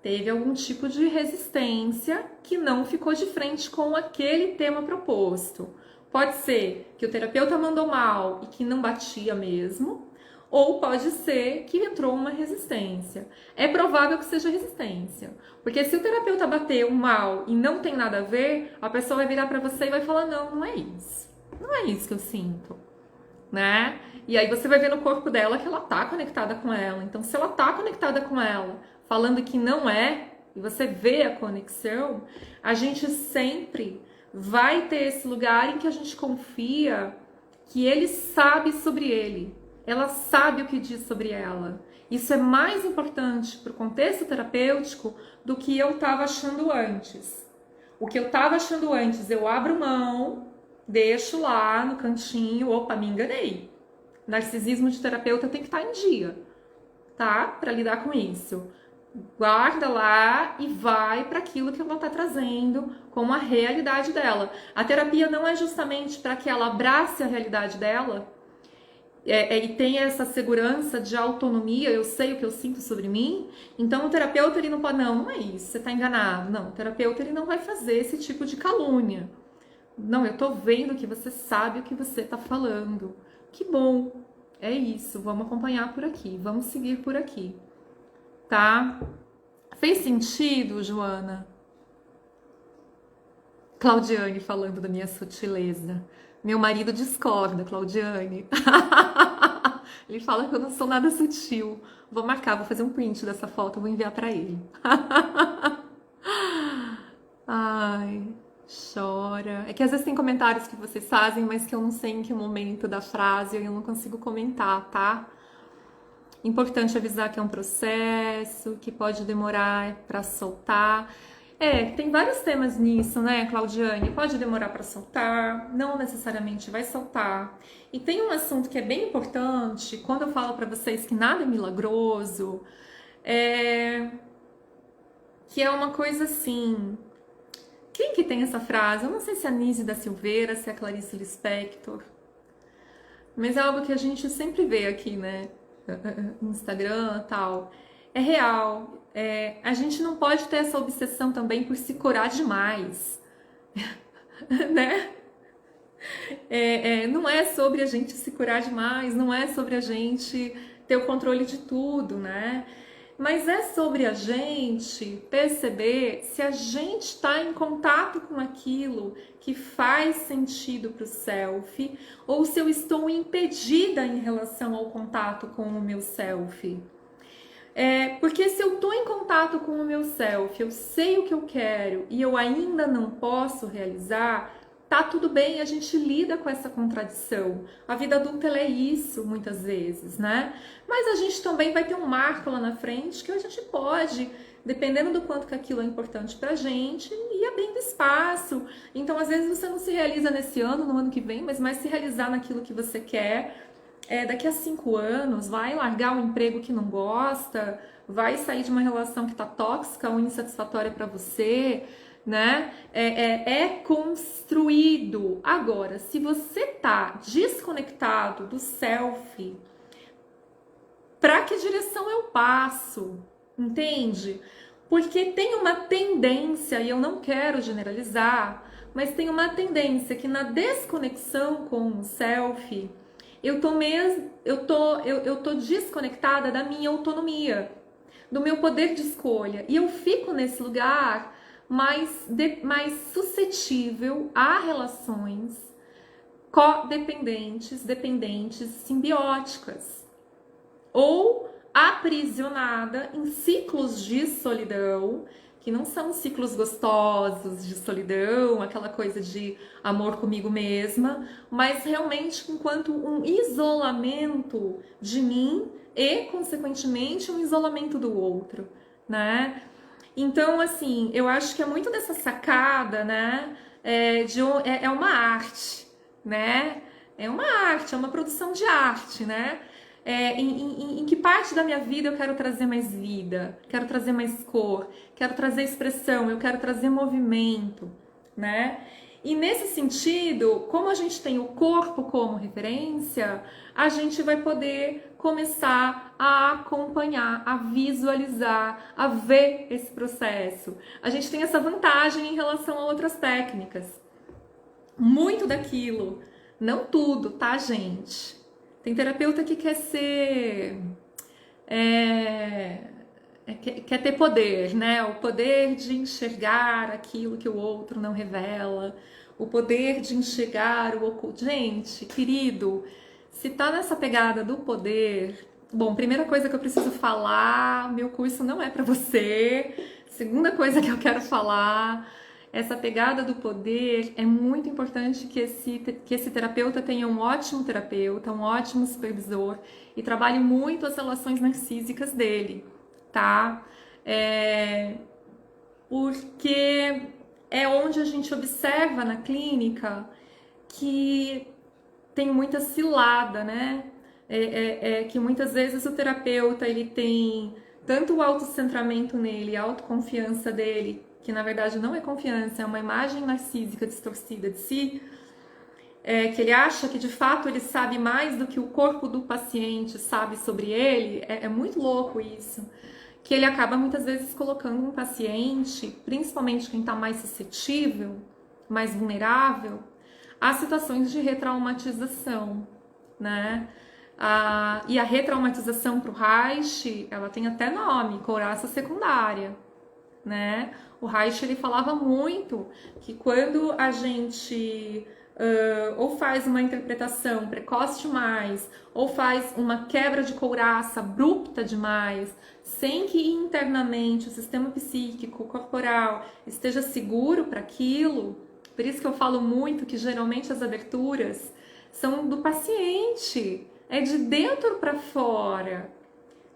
teve algum tipo de resistência que não ficou de frente com aquele tema proposto. Pode ser que o terapeuta mandou mal e que não batia mesmo, ou pode ser que entrou uma resistência. É provável que seja resistência, porque se o terapeuta bateu mal e não tem nada a ver, a pessoa vai virar para você e vai falar, não, não é isso. Não é isso que eu sinto, né? E aí você vai ver no corpo dela que ela tá conectada com ela. Então, se ela tá conectada com ela, falando que não é, e você vê a conexão, a gente sempre vai ter esse lugar em que a gente confia que ele sabe sobre ele, ela sabe o que diz sobre ela. Isso é mais importante para o contexto terapêutico do que eu estava achando antes. O que eu estava achando antes, eu abro mão, deixo lá no cantinho, opa, me enganei. Narcisismo de terapeuta tem que estar em dia, tá? Para lidar com isso. Guarda lá e vai para aquilo que ela está trazendo como a realidade dela. A terapia não é justamente para que ela abrace a realidade dela e tenha essa segurança de autonomia, eu sei o que eu sinto sobre mim, então o terapeuta ele não pode, não é isso, você está enganado. Não, o terapeuta ele não vai fazer esse tipo de calúnia. Não, eu tô vendo que você sabe o que você está falando. Que bom, é isso, vamos acompanhar por aqui, vamos seguir por aqui. Tá? Fez sentido, Joana? Claudiane falando da minha sutileza. Meu marido discorda, Claudiane. Ele fala que eu não sou nada sutil. Vou marcar, vou fazer um print dessa foto, vou enviar pra ele. Ai, chora. É que às vezes tem comentários que vocês fazem, mas que eu não sei em que momento da frase eu não consigo comentar, tá? Importante avisar que é um processo, que pode demorar para soltar. Tem vários temas nisso, né, Claudiane? Pode demorar para soltar, não necessariamente vai soltar. E tem um assunto que é bem importante, quando eu falo para vocês que nada é milagroso, que é uma coisa assim... Quem que tem essa frase? Eu não sei se é a Nise da Silveira, se é a Clarice Lispector, mas é algo que a gente sempre vê aqui, né? Instagram e tal, é real. A gente não pode ter essa obsessão também por se curar demais, né? Não é sobre a gente se curar demais, não é sobre a gente ter o controle de tudo, né? Mas é sobre a gente perceber se a gente está em contato com aquilo que faz sentido para o self, ou se eu estou impedida em relação ao contato com o meu self. Porque se eu estou em contato com o meu self, eu sei o que eu quero e eu ainda não posso realizar, tá tudo bem, a gente lida com essa contradição. A vida adulta ela é isso, muitas vezes, né? Mas a gente também vai ter um marco lá na frente que a gente pode dependendo do quanto que aquilo é importante pra gente, ir abrindo espaço. Então, às vezes, você não se realiza nesse ano, no ano que vem, mas mais se realizar naquilo que você quer. Daqui a 5 anos, vai largar um emprego que não gosta, vai sair de uma relação que tá tóxica ou insatisfatória pra você, né? É construído. Agora, se você tá desconectado do self, para que direção eu passo? Entende? Porque tem uma tendência, e eu não quero generalizar, mas tem uma tendência que na desconexão com o self, eu tô desconectada da minha autonomia, do meu poder de escolha. E eu fico nesse lugar mais suscetível a relações codependentes, dependentes, simbióticas. Ou aprisionada em ciclos de solidão, que não são ciclos gostosos de solidão, aquela coisa de amor comigo mesma, mas realmente enquanto um isolamento de mim e, consequentemente, um isolamento do outro, né? Então, assim, eu acho que é muito dessa sacada, né? É uma arte, né? É uma arte, é uma produção de arte, né? Em que parte da minha vida eu quero trazer mais vida, quero trazer mais cor, quero trazer expressão, eu quero trazer movimento, né? E nesse sentido, como a gente tem o corpo como referência, a gente vai poder começar a acompanhar, a visualizar, a ver esse processo. A gente tem essa vantagem em relação a outras técnicas. Muito daquilo, não tudo, tá, gente? Tem terapeuta que quer ser... quer ter poder, né? O poder de enxergar aquilo que o outro não revela, o poder de enxergar o oculto. Gente, querido, se tá nessa pegada do poder... Bom, primeira coisa que eu preciso falar, meu curso não é pra você. Segunda coisa que eu quero falar... Essa pegada do poder, é muito importante que esse terapeuta tenha um ótimo terapeuta, um ótimo supervisor e trabalhe muito as relações narcísicas dele, tá? Porque é onde a gente observa na clínica que tem muita cilada, né? Que muitas vezes o terapeuta ele tem tanto o autocentramento nele, a autoconfiança dele, que na verdade não é confiança, é uma imagem narcísica distorcida de si, que ele acha que de fato ele sabe mais do que o corpo do paciente sabe sobre ele, é muito louco isso, que ele acaba muitas vezes colocando um paciente, principalmente quem está mais suscetível, mais vulnerável, a situações de retraumatização, né? E a retraumatização para o Reich, ela tem até nome, couraça secundária, né? O Reich ele falava muito que quando a gente ou faz uma interpretação precoce demais, ou faz uma quebra de couraça abrupta demais, sem que internamente o sistema psíquico, corporal esteja seguro para aquilo, por isso que eu falo muito que geralmente as aberturas são do paciente, é de dentro para fora,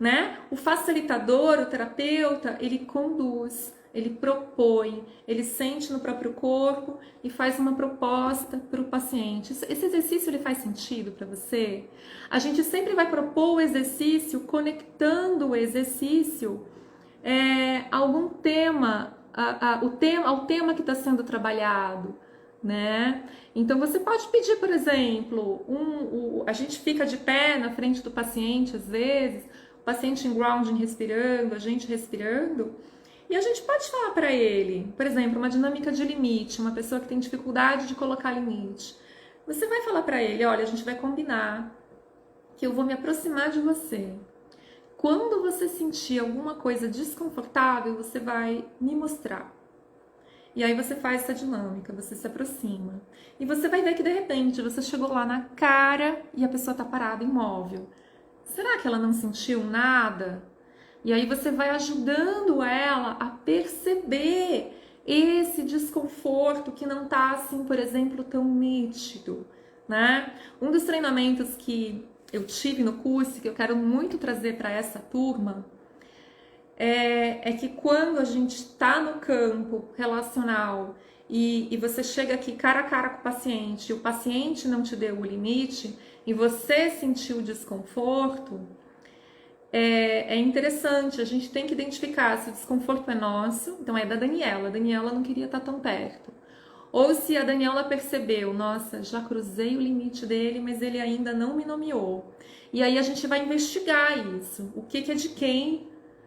né? O facilitador, o terapeuta, ele conduz, ele propõe, ele sente no próprio corpo e faz uma proposta para o paciente. Esse exercício ele faz sentido para você? A gente sempre vai propor o exercício conectando o exercício a algum tema, ao tema que está sendo trabalhado, né? Então você pode pedir, por exemplo, a gente fica de pé na frente do paciente às vezes, o paciente em grounding respirando, a gente respirando, e a gente pode falar para ele, por exemplo, uma dinâmica de limite, uma pessoa que tem dificuldade de colocar limite. Você vai falar para ele, olha, a gente vai combinar que eu vou me aproximar de você. Quando você sentir alguma coisa desconfortável, você vai me mostrar. E aí você faz essa dinâmica, você se aproxima. E você vai ver que de repente você chegou lá na cara e a pessoa tá parada, imóvel. Será que ela não sentiu nada? E aí você vai ajudando ela a perceber esse desconforto que não tá assim, por exemplo, tão nítido, né? Um dos treinamentos que eu tive no curso, que eu quero muito trazer para essa turma, é que quando a gente está no campo relacional e você chega aqui cara a cara com o paciente não te deu o limite e você sentiu desconforto, é interessante, a gente tem que identificar se o desconforto é nosso, então é da Daniela, a Daniela não queria estar tão perto. Ou se a Daniela percebeu, nossa, já cruzei o limite dele, mas ele ainda não me nomeou. E aí a gente vai investigar isso, o que é de quem.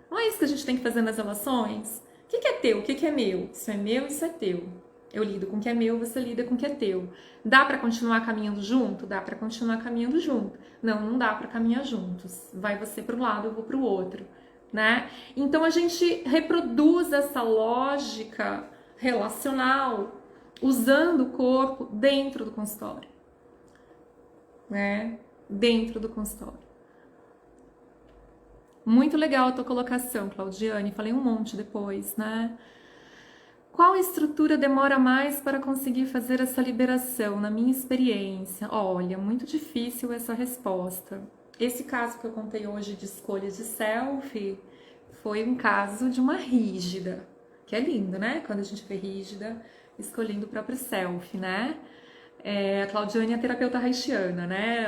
Não é isso que a gente tem que fazer nas relações? O que é teu, o que é meu? Isso é meu, isso é teu. Eu lido com o que é meu, você lida com o que é teu. Dá para continuar caminhando junto? Dá para continuar caminhando junto. Não, não dá para caminhar juntos. Vai você para um lado, eu vou para o outro, né? Então a gente reproduz essa lógica relacional usando o corpo dentro do consultório, né? Dentro do consultório. Muito legal a tua colocação, Claudiane. Falei um monte depois, né? Qual estrutura demora mais para conseguir fazer essa liberação, na minha experiência? Olha, muito difícil essa resposta. Esse caso que eu contei hoje de escolha de selfie foi um caso de uma rígida, que é lindo, né? Quando a gente vê rígida escolhendo o próprio selfie, né? A Claudiane é a terapeuta haitiana, né?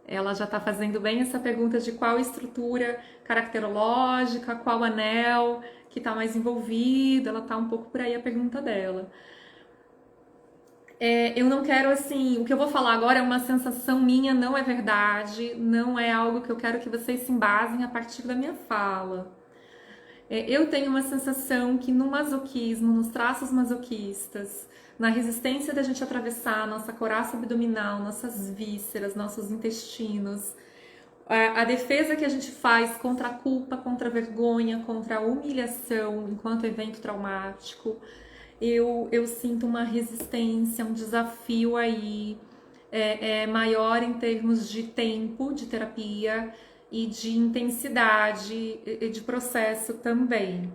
Ela já está fazendo bem essa pergunta de qual estrutura caracterológica, qual anel que está mais envolvido, ela está um pouco por aí a pergunta dela. Eu não quero, assim, o que eu vou falar agora é uma sensação minha, não é verdade, não é algo que eu quero que vocês se embasem a partir da minha fala. Eu tenho uma sensação que no masoquismo, nos traços masoquistas, na resistência da gente atravessar a nossa coraça abdominal, nossas vísceras, nossos intestinos, a defesa que a gente faz contra a culpa, contra a vergonha, contra a humilhação enquanto evento traumático, eu sinto uma resistência, um desafio aí maior em termos de tempo de terapia e de intensidade e de processo também.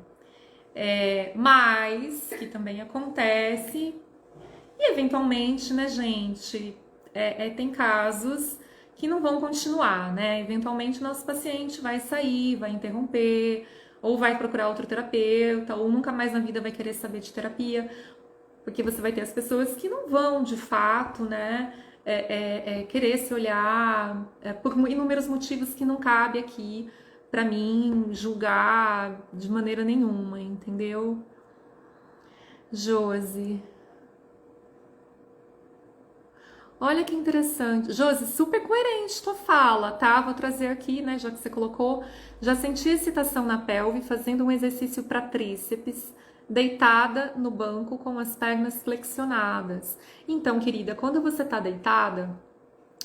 Mas que também acontece e eventualmente, né, gente, tem casos que não vão continuar, né? Eventualmente nosso paciente vai sair, vai interromper, ou vai procurar outro terapeuta, ou nunca mais na vida vai querer saber de terapia, porque você vai ter as pessoas que não vão, de fato, né, querer se olhar por inúmeros motivos que não cabe aqui para mim julgar de maneira nenhuma, entendeu? Josi. Olha que interessante. Josi, super coerente tua fala, tá? Vou trazer aqui, né, já que você colocou. Já senti excitação na pelve fazendo um exercício para tríceps, deitada no banco com as pernas flexionadas. Então, querida, quando você tá deitada,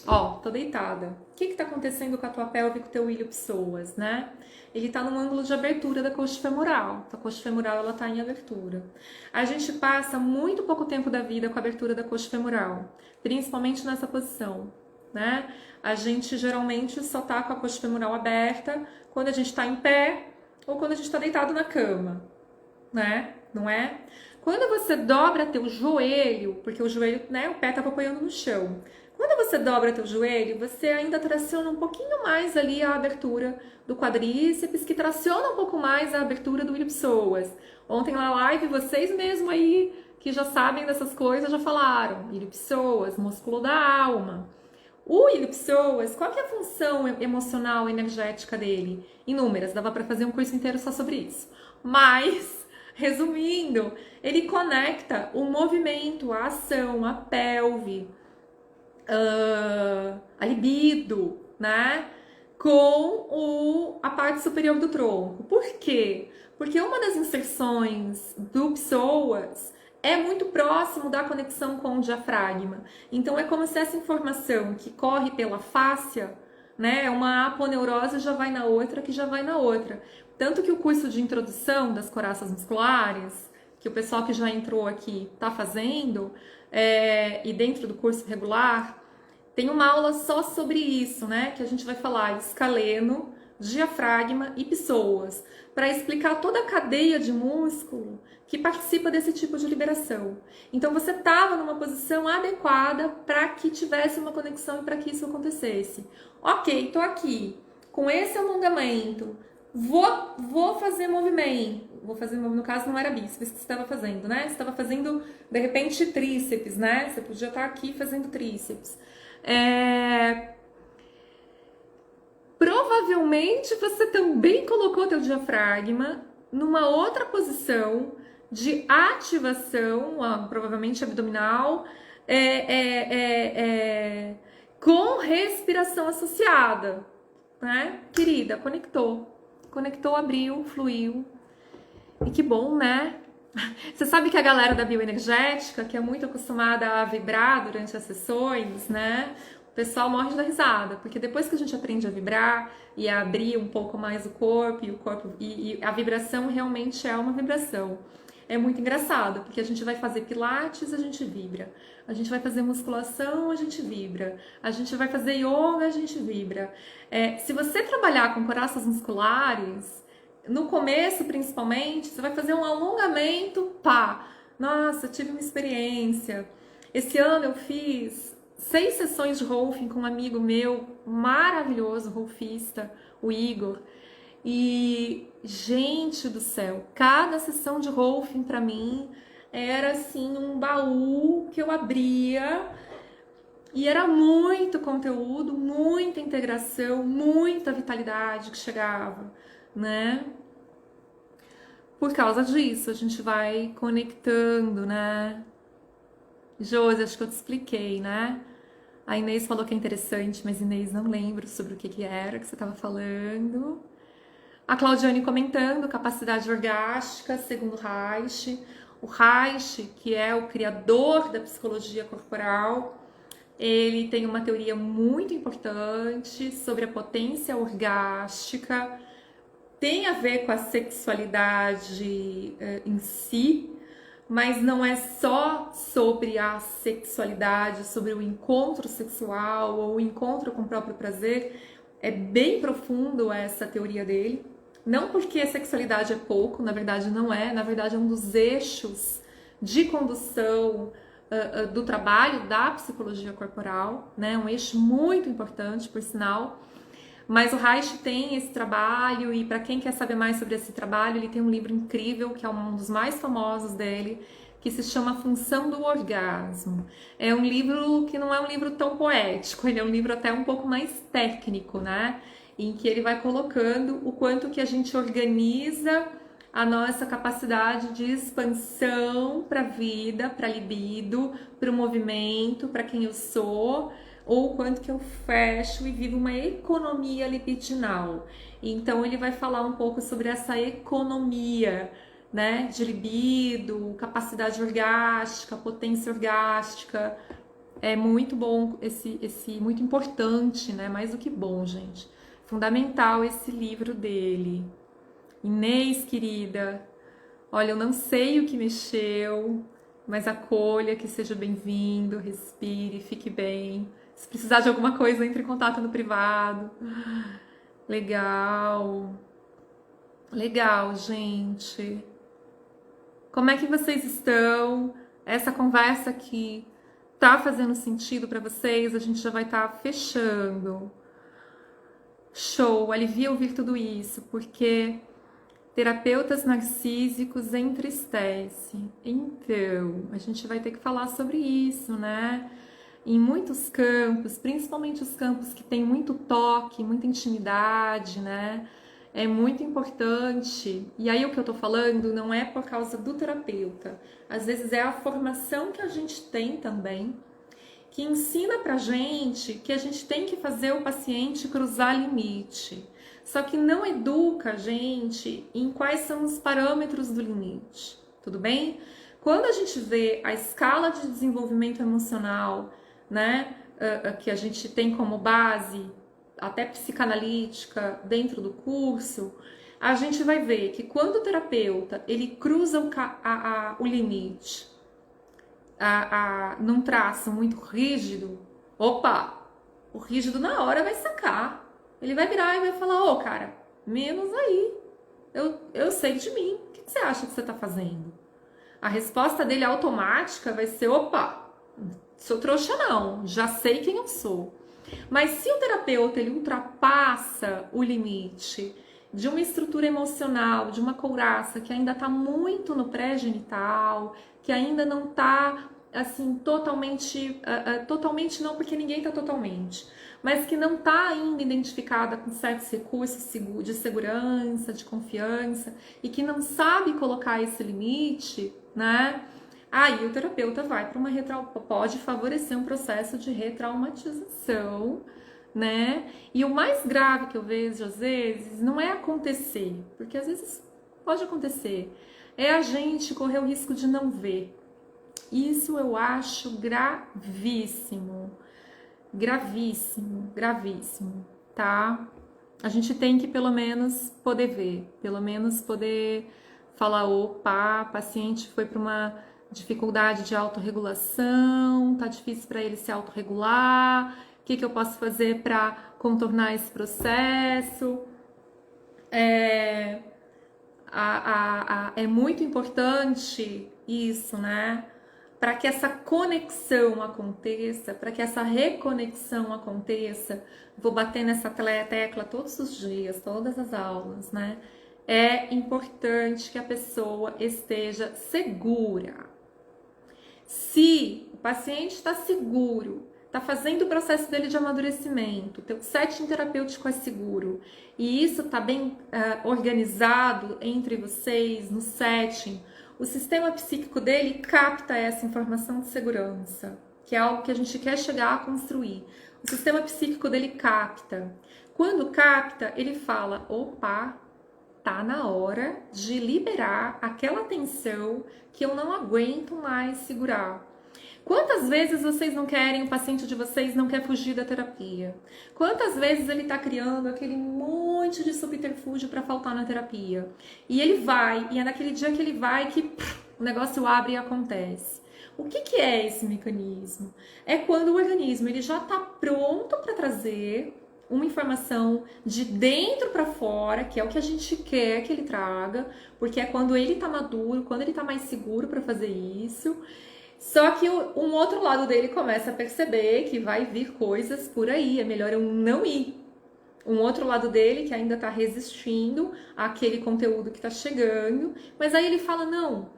ó, tô deitada. O que tá acontecendo com a tua pelve e com o teu ilho-psoas, né? Ele tá no ângulo de abertura da coxa femoral. A coxa femoral, ela tá em abertura. A gente passa muito pouco tempo da vida com a abertura da coxa femoral, principalmente nessa posição, né? A gente geralmente só tá com a coxa femoral aberta quando a gente tá em pé ou quando a gente tá deitado na cama, né? Não é? Quando você dobra teu joelho, porque o joelho, né, o pé tava apoiando no chão. Quando você dobra teu joelho, você ainda traciona um pouquinho mais ali a abertura do quadríceps, que traciona um pouco mais a abertura do ilho-psoas. Ontem na live, vocês mesmo aí, que já sabem dessas coisas, já falaram. Ilho-psoas, músculo da alma. O ilho-psoas, qual que é a função emocional, energética dele? Inúmeras, dava para fazer um curso inteiro só sobre isso. Mas, resumindo, ele conecta o movimento, a ação, a pelve, a libido, né, com a parte superior do tronco. Por quê? Porque uma das inserções do psoas é muito próximo da conexão com o diafragma. Então é como se essa informação que corre pela fáscia, né, uma aponeurose já vai na outra, que já vai na outra. Tanto que o curso de introdução das coraças musculares, que o pessoal que já entrou aqui está fazendo, e dentro do curso regular, tem uma aula só sobre isso, né? Que a gente vai falar escaleno, diafragma e psoas, para explicar toda a cadeia de músculo que participa desse tipo de liberação. Então você estava numa posição adequada para que tivesse uma conexão e para que isso acontecesse. Ok, tô aqui com esse alongamento, vou fazer movimento. Vou fazer, no caso não era bíceps que você estava fazendo, né? Você estava fazendo, de repente, tríceps, né? Você podia estar aqui fazendo tríceps. Provavelmente você também colocou teu diafragma numa outra posição de ativação, provavelmente abdominal, com respiração associada, né? Querida, conectou, abriu, fluiu. E que bom, né? Você sabe que a galera da bioenergética, que é muito acostumada a vibrar durante as sessões, né? O pessoal morre de dar risada, porque depois que a gente aprende a vibrar e a abrir um pouco mais o corpo, e a vibração realmente é uma vibração. É muito engraçado, porque a gente vai fazer pilates, a gente vibra. A gente vai fazer musculação, a gente vibra. A gente vai fazer yoga, a gente vibra. Se você trabalhar com coraças musculares, no começo principalmente, você vai fazer um alongamento, pá! Nossa, tive uma experiência. Esse ano eu fiz 6 sessões de Rolfing com um amigo meu, maravilhoso, rolfista, o Igor. E, gente do céu, cada sessão de Rolfing pra mim era assim um baú que eu abria e era muito conteúdo, muita integração, muita vitalidade que chegava, né? Por causa disso, a gente vai conectando, né? Josi, acho que eu te expliquei, né? A Inês falou que é interessante, mas Inês, não lembro sobre o que era que você estava falando. A Claudiane comentando, capacidade orgástica, segundo Reich. O Reich, que é o criador da psicologia corporal, ele tem uma teoria muito importante sobre a potência orgástica. Tem a ver com a sexualidade em si, mas não é só sobre a sexualidade, sobre o encontro sexual ou o encontro com o próprio prazer. É bem profundo essa teoria dele. Não porque a sexualidade é pouco, na verdade não é. Na verdade é um dos eixos de condução do trabalho da psicologia corporal, né? Um eixo muito importante, por sinal. Mas o Reich tem esse trabalho, e para quem quer saber mais sobre esse trabalho, ele tem um livro incrível, que é um dos mais famosos dele, que se chama A Função do Orgasmo. É um livro que não é um livro tão poético, ele é um livro até um pouco mais técnico, né? Em que ele vai colocando o quanto que a gente organiza a nossa capacidade de expansão para a vida, para a libido, para o movimento, para quem eu sou, ou o quanto que eu fecho e vivo uma economia libidinal. Então ele vai falar um pouco sobre essa economia, né, de libido, capacidade orgástica, potência orgástica. É muito bom, muito importante, né, mais do que bom, gente. Fundamental esse livro dele. Inês, querida, olha, eu não sei o que mexeu, mas acolha, que seja bem-vindo, respire, fique bem. Se precisar de alguma coisa, entre em contato no privado. Legal. Legal, gente. Como é que vocês estão? Essa conversa aqui tá fazendo sentido para vocês? A gente já vai estar fechando. Show, alivia ouvir tudo isso, porque terapeutas narcísicos entristece. Então, a gente vai ter que falar sobre isso, né? Em muitos campos, principalmente os campos que tem muito toque, muita intimidade, né? É muito importante. E aí o que eu tô falando não é por causa do terapeuta. Às vezes é a formação que a gente tem também, que ensina pra gente que a gente tem que fazer o paciente cruzar limite. Só que não educa a gente em quais são os parâmetros do limite, tudo bem? Quando a gente vê a escala de desenvolvimento emocional, né, que a gente tem como base, até psicanalítica, dentro do curso, a gente vai ver que quando o terapeuta ele cruza o limite num traço muito rígido, opa, o rígido na hora vai sacar. Ele vai virar e vai falar, ô cara, menos aí, eu sei de mim, o que você acha que você tá fazendo? A resposta dele automática vai ser, opa, sou trouxa não, já sei quem eu sou. Mas se o terapeuta ele ultrapassa o limite de uma estrutura emocional, de uma couraça que ainda está muito no pré-genital, que ainda não está assim totalmente, totalmente não, porque ninguém está totalmente, mas que não está ainda identificada com certos recursos de segurança, de confiança, e que não sabe colocar esse limite, né? Aí o terapeuta vai para pode favorecer um processo de retraumatização, né? E o mais grave que eu vejo às vezes não é acontecer, porque às vezes pode acontecer, é a gente correr o risco de não ver. Isso eu acho gravíssimo, gravíssimo, gravíssimo, tá? A gente tem que pelo menos poder ver, pelo menos poder falar, opa, paciente foi para uma dificuldade de autorregulação, tá difícil para ele se autorregular, o que eu posso fazer para contornar esse processo? É muito importante isso, né? Para que essa conexão aconteça, para que essa reconexão aconteça, vou bater nessa tecla todos os dias, todas as aulas, né? É importante que a pessoa esteja segura. Se o paciente está seguro, está fazendo o processo dele de amadurecimento, teu setting terapêutico é seguro, e isso está bem organizado entre vocês no setting, o sistema psíquico dele capta essa informação de segurança, que é algo que a gente quer chegar a construir. O sistema psíquico dele capta. Quando capta, ele fala, opa, tá na hora de liberar aquela tensão que eu não aguento mais segurar. Quantas vezes vocês não querem, o paciente de vocês não quer fugir da terapia? Quantas vezes ele tá criando aquele monte de subterfúgio para faltar na terapia? E ele vai, e é naquele dia que ele vai que o negócio abre e acontece. O que é esse mecanismo? É quando o organismo ele já está pronto para trazer uma informação de dentro para fora, que é o que a gente quer que ele traga, porque é quando ele tá maduro, quando ele tá mais seguro para fazer isso. Só que um outro lado dele começa a perceber que vai vir coisas por aí, é melhor eu não ir. Um outro lado dele que ainda tá resistindo àquele conteúdo que tá chegando, mas aí ele fala, não,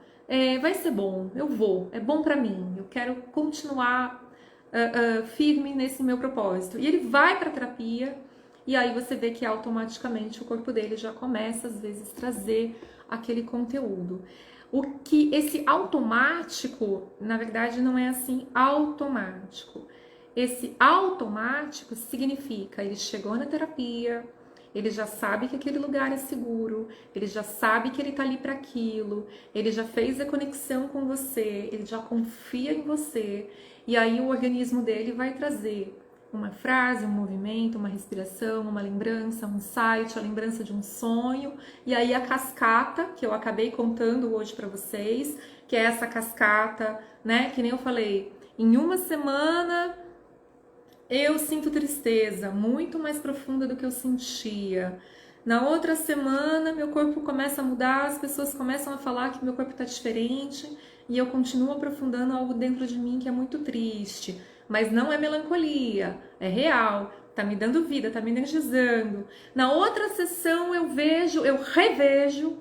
vai ser bom, eu vou, é bom para mim, eu quero continuar firme nesse meu propósito. E ele vai para terapia e aí você vê que automaticamente o corpo dele já começa às vezes trazer aquele conteúdo. O que esse automático, na verdade, não é assim automático. Esse automático significa ele chegou na terapia, ele já sabe que aquele lugar é seguro, ele já sabe que ele tá ali para aquilo, ele já fez a conexão com você, ele já confia em você, e aí o organismo dele vai trazer uma frase, um movimento, uma respiração, uma lembrança, um insight, a lembrança de um sonho, e aí a cascata, que eu acabei contando hoje para vocês, que é essa cascata, né, que nem eu falei, em uma semana eu sinto tristeza muito mais profunda do que eu sentia. Na outra semana, meu corpo começa a mudar, as pessoas começam a falar que meu corpo está diferente e eu continuo aprofundando algo dentro de mim que é muito triste. Mas não é melancolia, é real, tá me dando vida, tá me energizando. Na outra sessão eu revejo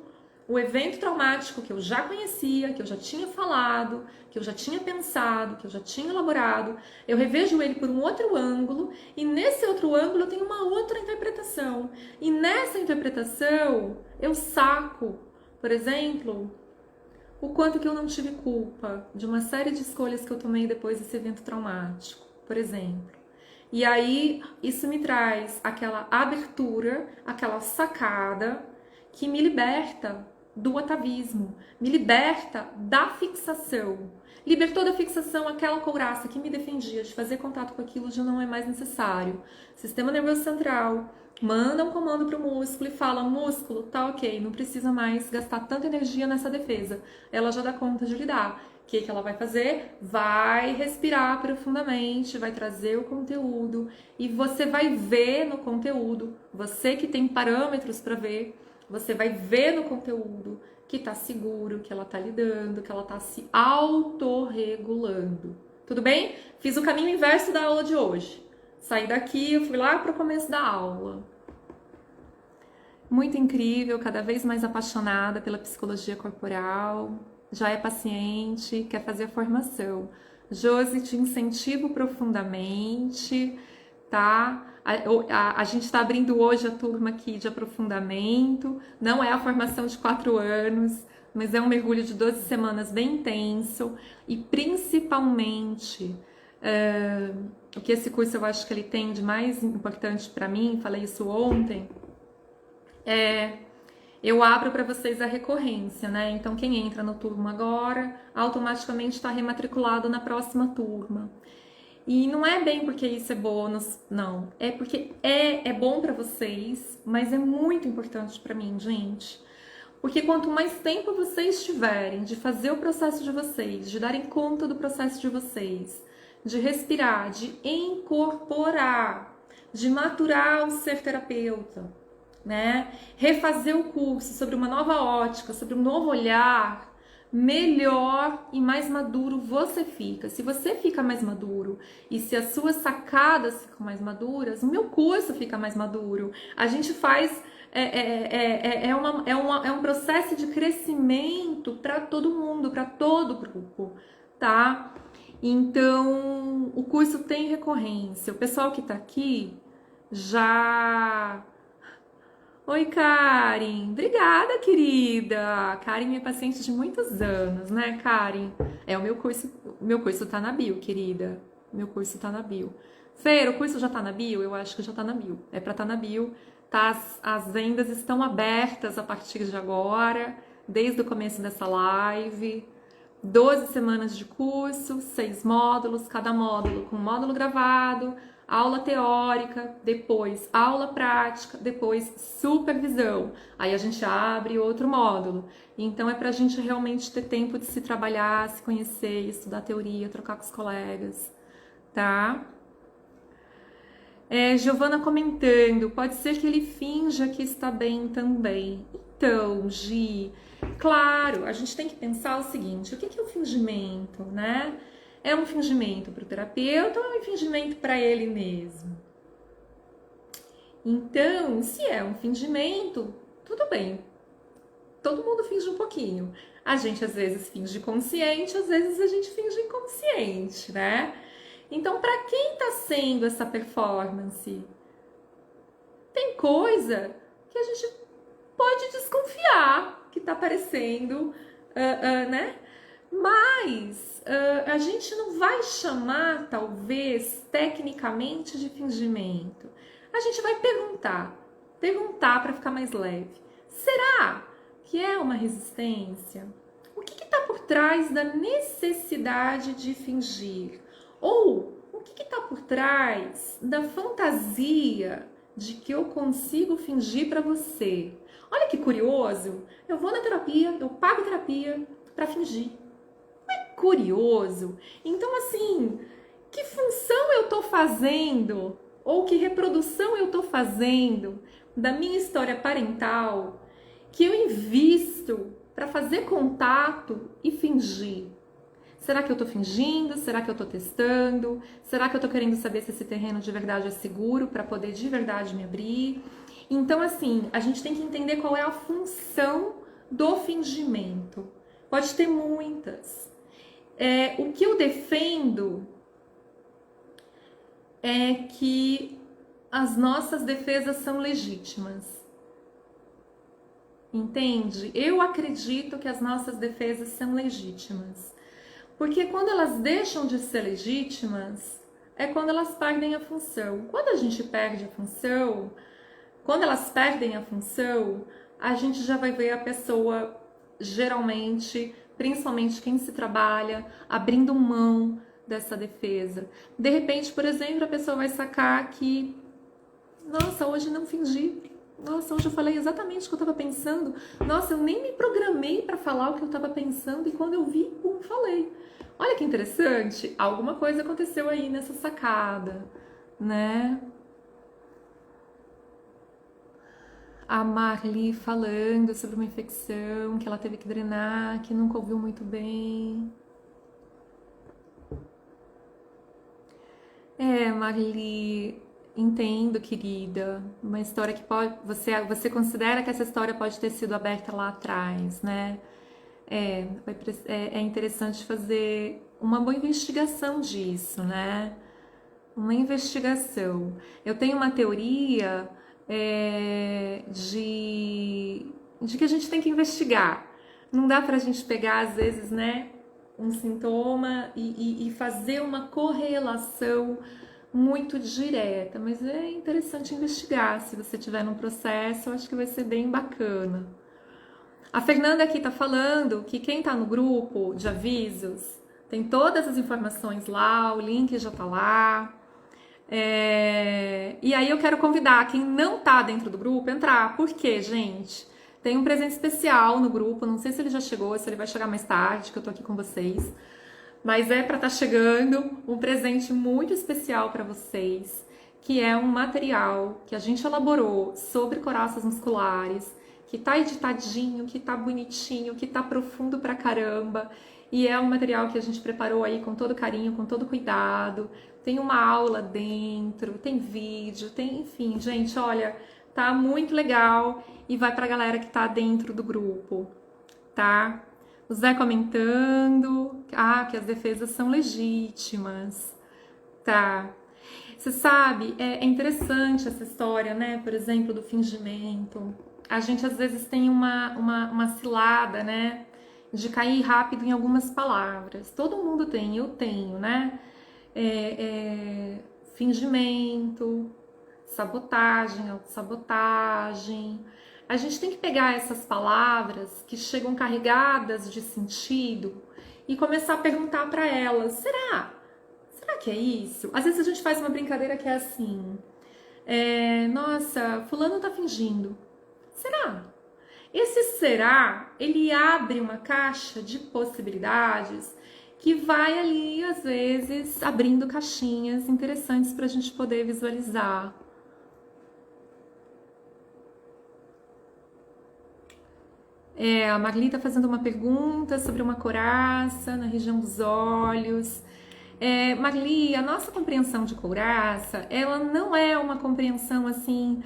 o evento traumático que eu já conhecia, que eu já tinha falado, que eu já tinha pensado, que eu já tinha elaborado, eu revejo ele por um outro ângulo, e nesse outro ângulo eu tenho uma outra interpretação. E nessa interpretação eu saco, por exemplo, o quanto que eu não tive culpa de uma série de escolhas que eu tomei depois desse evento traumático, por exemplo. E aí isso me traz aquela abertura, aquela sacada que me liberta do atavismo, me liberta da fixação. Libertou da fixação aquela couraça que me defendia de fazer contato com aquilo já não é mais necessário. Sistema nervoso central manda um comando para o músculo e fala, músculo, tá ok, não precisa mais gastar tanta energia nessa defesa. Ela já dá conta de lidar. O que ela vai fazer? Vai respirar profundamente, vai trazer o conteúdo e você vai ver no conteúdo, você que tem parâmetros para ver, você vai ver no conteúdo que tá seguro, que ela tá lidando, que ela tá se autorregulando. Tudo bem? Fiz o caminho inverso da aula de hoje. Saí daqui, eu fui lá pro começo da aula. muito incrível, cada vez mais apaixonada pela psicologia corporal, já é paciente, quer fazer a formação. Josi, te incentivo profundamente, tá? A gente está abrindo hoje a turma aqui de aprofundamento, não é a formação de 4 anos, mas é um mergulho de 12 semanas bem intenso e principalmente o que esse curso eu acho que ele tem de mais importante para mim, falei isso ontem, eu abro para vocês a recorrência, né? Então quem entra no turma agora automaticamente está rematriculado na próxima turma. E não é bem porque isso é bônus, não. É porque é bom para vocês, mas é muito importante para mim, gente. Porque quanto mais tempo vocês tiverem de fazer o processo de vocês, de darem conta do processo de vocês, de respirar, de incorporar, de maturar o ser terapeuta, né? Refazer o curso sobre uma nova ótica, sobre um novo olhar, melhor e mais maduro você fica. Se você fica mais maduro e se as suas sacadas ficam mais maduras, o meu curso fica mais maduro. A gente faz é um processo de crescimento para todo mundo, para todo grupo, tá? Então, o curso tem recorrência. O pessoal que tá aqui já... Oi, Karen. Obrigada, querida. Karen é minha paciente de muitos anos, né, Karen? O meu curso tá na bio, querida. Meu curso tá na bio. Fer, o curso já tá na bio? Eu acho que já tá na bio. É pra tá na bio. Tá, as vendas estão abertas a partir de agora, desde o começo dessa live. 12 semanas de curso, 6 módulos, cada módulo com módulo gravado, aula teórica, depois aula prática, depois supervisão. Aí a gente abre outro módulo. Então é pra gente realmente ter tempo de se trabalhar, se conhecer, estudar teoria, trocar com os colegas, tá? Giovana comentando, pode ser que ele finja que está bem também. Então, Gi, claro, a gente tem que pensar o seguinte, o que é o fingimento, né? É um fingimento para o terapeuta ou é um fingimento para ele mesmo? Então, se é um fingimento, tudo bem. Todo mundo finge um pouquinho. A gente às vezes finge consciente, às vezes a gente finge inconsciente, né? Então, para quem está sendo essa performance? Tem coisa que a gente pode desconfiar que está aparecendo, né? Mas a gente não vai chamar, talvez, tecnicamente de fingimento. A gente vai perguntar para ficar mais leve. Será que é uma resistência? O que está por trás da necessidade de fingir? Ou o que está por trás da fantasia de que eu consigo fingir para você? Olha que curioso, eu vou na terapia, eu pago terapia para fingir. Não é curioso? Então, assim, que função eu estou fazendo? Ou que reprodução eu estou fazendo da minha história parental que eu invisto para fazer contato e fingir? Será que eu tô fingindo? Será que eu tô testando? Será que eu tô querendo saber se esse terreno de verdade é seguro para poder de verdade me abrir? Então, assim, a gente tem que entender qual é a função do fingimento. Pode ter muitas. O que eu defendo é que as nossas defesas são legítimas. Entende? Eu acredito que as nossas defesas são legítimas. Porque quando elas deixam de ser legítimas, é quando elas perdem a função. Quando a gente perde a função, quando elas perdem a função, a gente já vai ver a pessoa, geralmente, principalmente quem se trabalha, abrindo mão dessa defesa. De repente, por exemplo, a pessoa vai sacar que, nossa, hoje não fingi. Nossa, hoje eu falei exatamente o que eu estava pensando. Nossa, eu nem me programei para falar o que eu estava pensando e quando eu vi, falei. Olha que interessante, alguma coisa aconteceu aí nessa sacada, né? A Marli falando sobre uma infecção que ela teve que drenar, que nunca ouviu muito bem. Marli, Entendo, querida. Uma história que pode. Você considera que essa história pode ter sido aberta lá atrás, né? É interessante fazer uma boa investigação disso, né? Uma investigação. Eu tenho uma teoria de que a gente tem que investigar. Não dá pra gente pegar, às vezes, né, um sintoma e fazer uma correlação muito direta, mas é interessante investigar. Se você estiver num processo, eu acho que vai ser bem bacana. A Fernanda aqui tá falando que quem tá no grupo de avisos tem todas as informações lá, o link já tá lá. E aí eu quero convidar quem não tá dentro do grupo a entrar. Por quê, gente? Tem um presente especial no grupo, não sei se ele já chegou, se ele vai chegar mais tarde, que eu tô aqui com vocês. Mas é para estar chegando um presente muito especial para vocês, que é um material que a gente elaborou sobre coraças musculares, que tá editadinho, que tá bonitinho, que tá profundo pra caramba. E é um material que a gente preparou aí com todo carinho, com todo cuidado. Tem uma aula dentro, tem vídeo, tem, enfim, gente, olha, tá muito legal e vai pra galera que tá dentro do grupo, tá? O Zé comentando que as defesas são legítimas, tá? Você sabe, é interessante essa história, né? Por exemplo, do fingimento. A gente às vezes tem uma cilada, né? De cair rápido em algumas palavras. Todo mundo tem, eu tenho, né? Fingimento, sabotagem, autossabotagem. A gente tem que pegar essas palavras que chegam carregadas de sentido e começar a perguntar para elas: será? Será que é isso? Às vezes a gente faz uma brincadeira que é assim: nossa, fulano tá fingindo. Será? Esse será, ele abre uma caixa de possibilidades que vai ali, às vezes, abrindo caixinhas interessantes para a gente poder visualizar. A Marli está fazendo uma pergunta sobre uma couraça na região dos olhos. Marli, a nossa compreensão de couraça, ela não é uma compreensão assim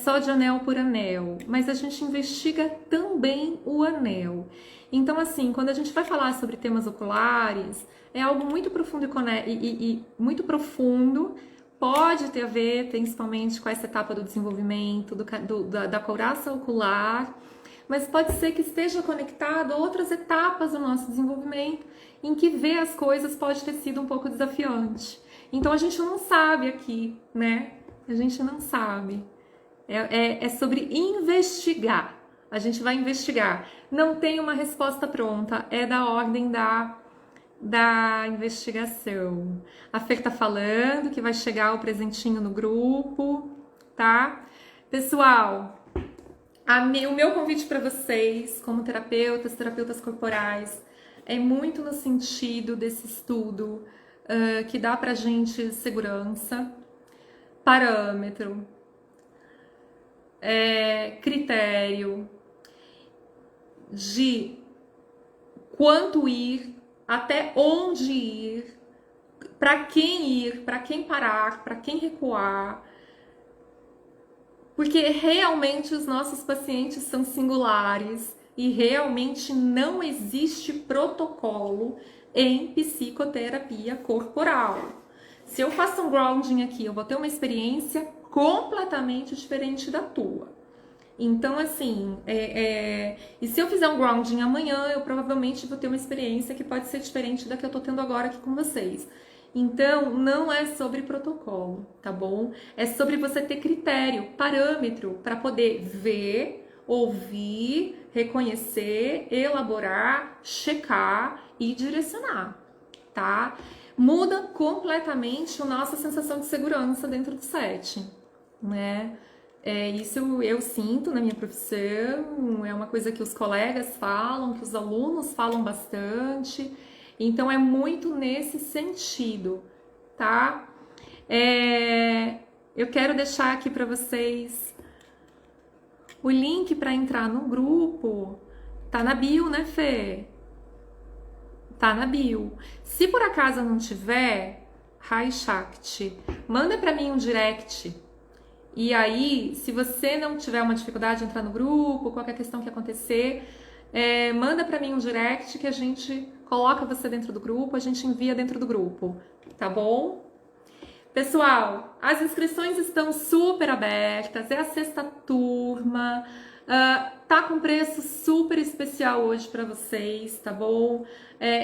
só de anel por anel, mas a gente investiga também o anel. Então, assim, quando a gente vai falar sobre temas oculares, é algo muito profundo e muito profundo. Pode ter a ver, principalmente, com essa etapa do desenvolvimento da couraça ocular, mas pode ser que esteja conectado a outras etapas do nosso desenvolvimento, em que ver as coisas pode ter sido um pouco desafiante. Então a gente não sabe aqui, né? A gente não sabe. É sobre investigar. A gente vai investigar. Não tem uma resposta pronta, é da ordem da investigação. A Fer tá falando que vai chegar o presentinho no grupo, tá? Pessoal, o meu convite para vocês, como terapeutas corporais, é muito no sentido desse estudo que dá pra gente segurança, parâmetro, critério de quanto ir, até onde ir, para quem parar, para quem recuar. Porque realmente os nossos pacientes são singulares e realmente não existe protocolo em psicoterapia corporal. Se eu faço um grounding aqui, eu vou ter uma experiência completamente diferente da tua. Então, assim, e se eu fizer um grounding amanhã, eu provavelmente vou ter uma experiência que pode ser diferente da que eu tô tendo agora aqui com vocês. Então, não é sobre protocolo, tá bom? É sobre você ter critério, parâmetro para poder ver, ouvir, reconhecer, elaborar, checar e direcionar, tá? Muda completamente a nossa sensação de segurança dentro do set, né? Isso eu sinto na minha profissão, é uma coisa que os colegas falam, que os alunos falam bastante. Então, é muito nesse sentido, tá? Eu quero deixar aqui para vocês o link para entrar no grupo. Tá na bio, né, Fê? Tá na bio. Se por acaso não tiver, Hai Shakti. Manda para mim um direct. E aí, se você não tiver uma dificuldade de entrar no grupo, qualquer questão que acontecer, manda para mim um direct que a gente coloca você dentro do grupo, a gente envia dentro do grupo, tá bom? Pessoal, as inscrições estão super abertas, é a 6ª turma, tá com preço super especial hoje para vocês, tá bom?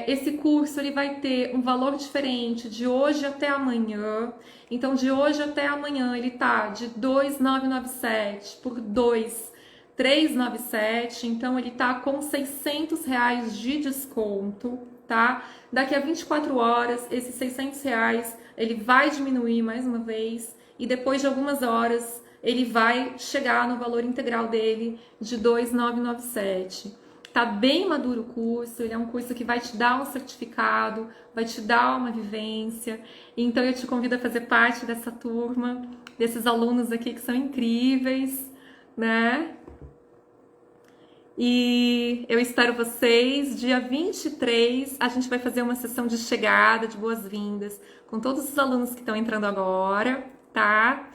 Esse curso ele vai ter um valor diferente de hoje até amanhã. Então, de hoje até amanhã ele tá de 2.997 por 2.397. Então, ele tá com R$600 de desconto, tá? Daqui a 24 horas, esses R$600 ele vai diminuir mais uma vez e depois de algumas horas ele vai chegar no valor integral dele de 2.997. Tá bem maduro o curso, ele é um curso que vai te dar um certificado, vai te dar uma vivência. Então eu te convido a fazer parte dessa turma, desses alunos aqui que são incríveis, né? E eu espero vocês. Dia 23, a gente vai fazer uma sessão de chegada, de boas-vindas, com todos os alunos que estão entrando agora, tá?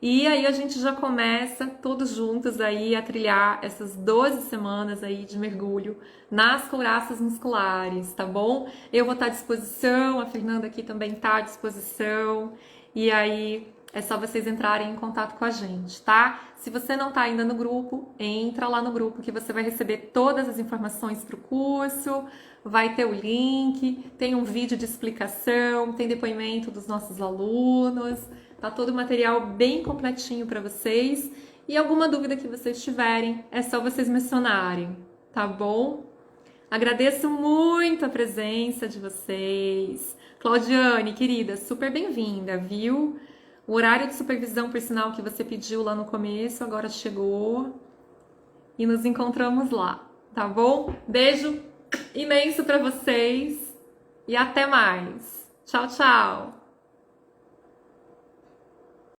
E aí a gente já começa todos juntos aí a trilhar essas 12 semanas aí de mergulho nas couraças musculares, tá bom? Eu vou estar à disposição, a Fernanda aqui também tá à disposição. E aí é só vocês entrarem em contato com a gente, tá? Se você não tá ainda no grupo, entra lá no grupo que você vai receber todas as informações pro curso, vai ter o link, tem um vídeo de explicação, tem depoimento dos nossos alunos. Tá todo o material bem completinho para vocês. E alguma dúvida que vocês tiverem, é só vocês mencionarem, tá bom? Agradeço muito a presença de vocês. Claudiane, querida, super bem-vinda, viu? O horário de supervisão, por sinal, que você pediu lá no começo, agora chegou. E nos encontramos lá, tá bom? Beijo imenso para vocês e até mais. Tchau, tchau!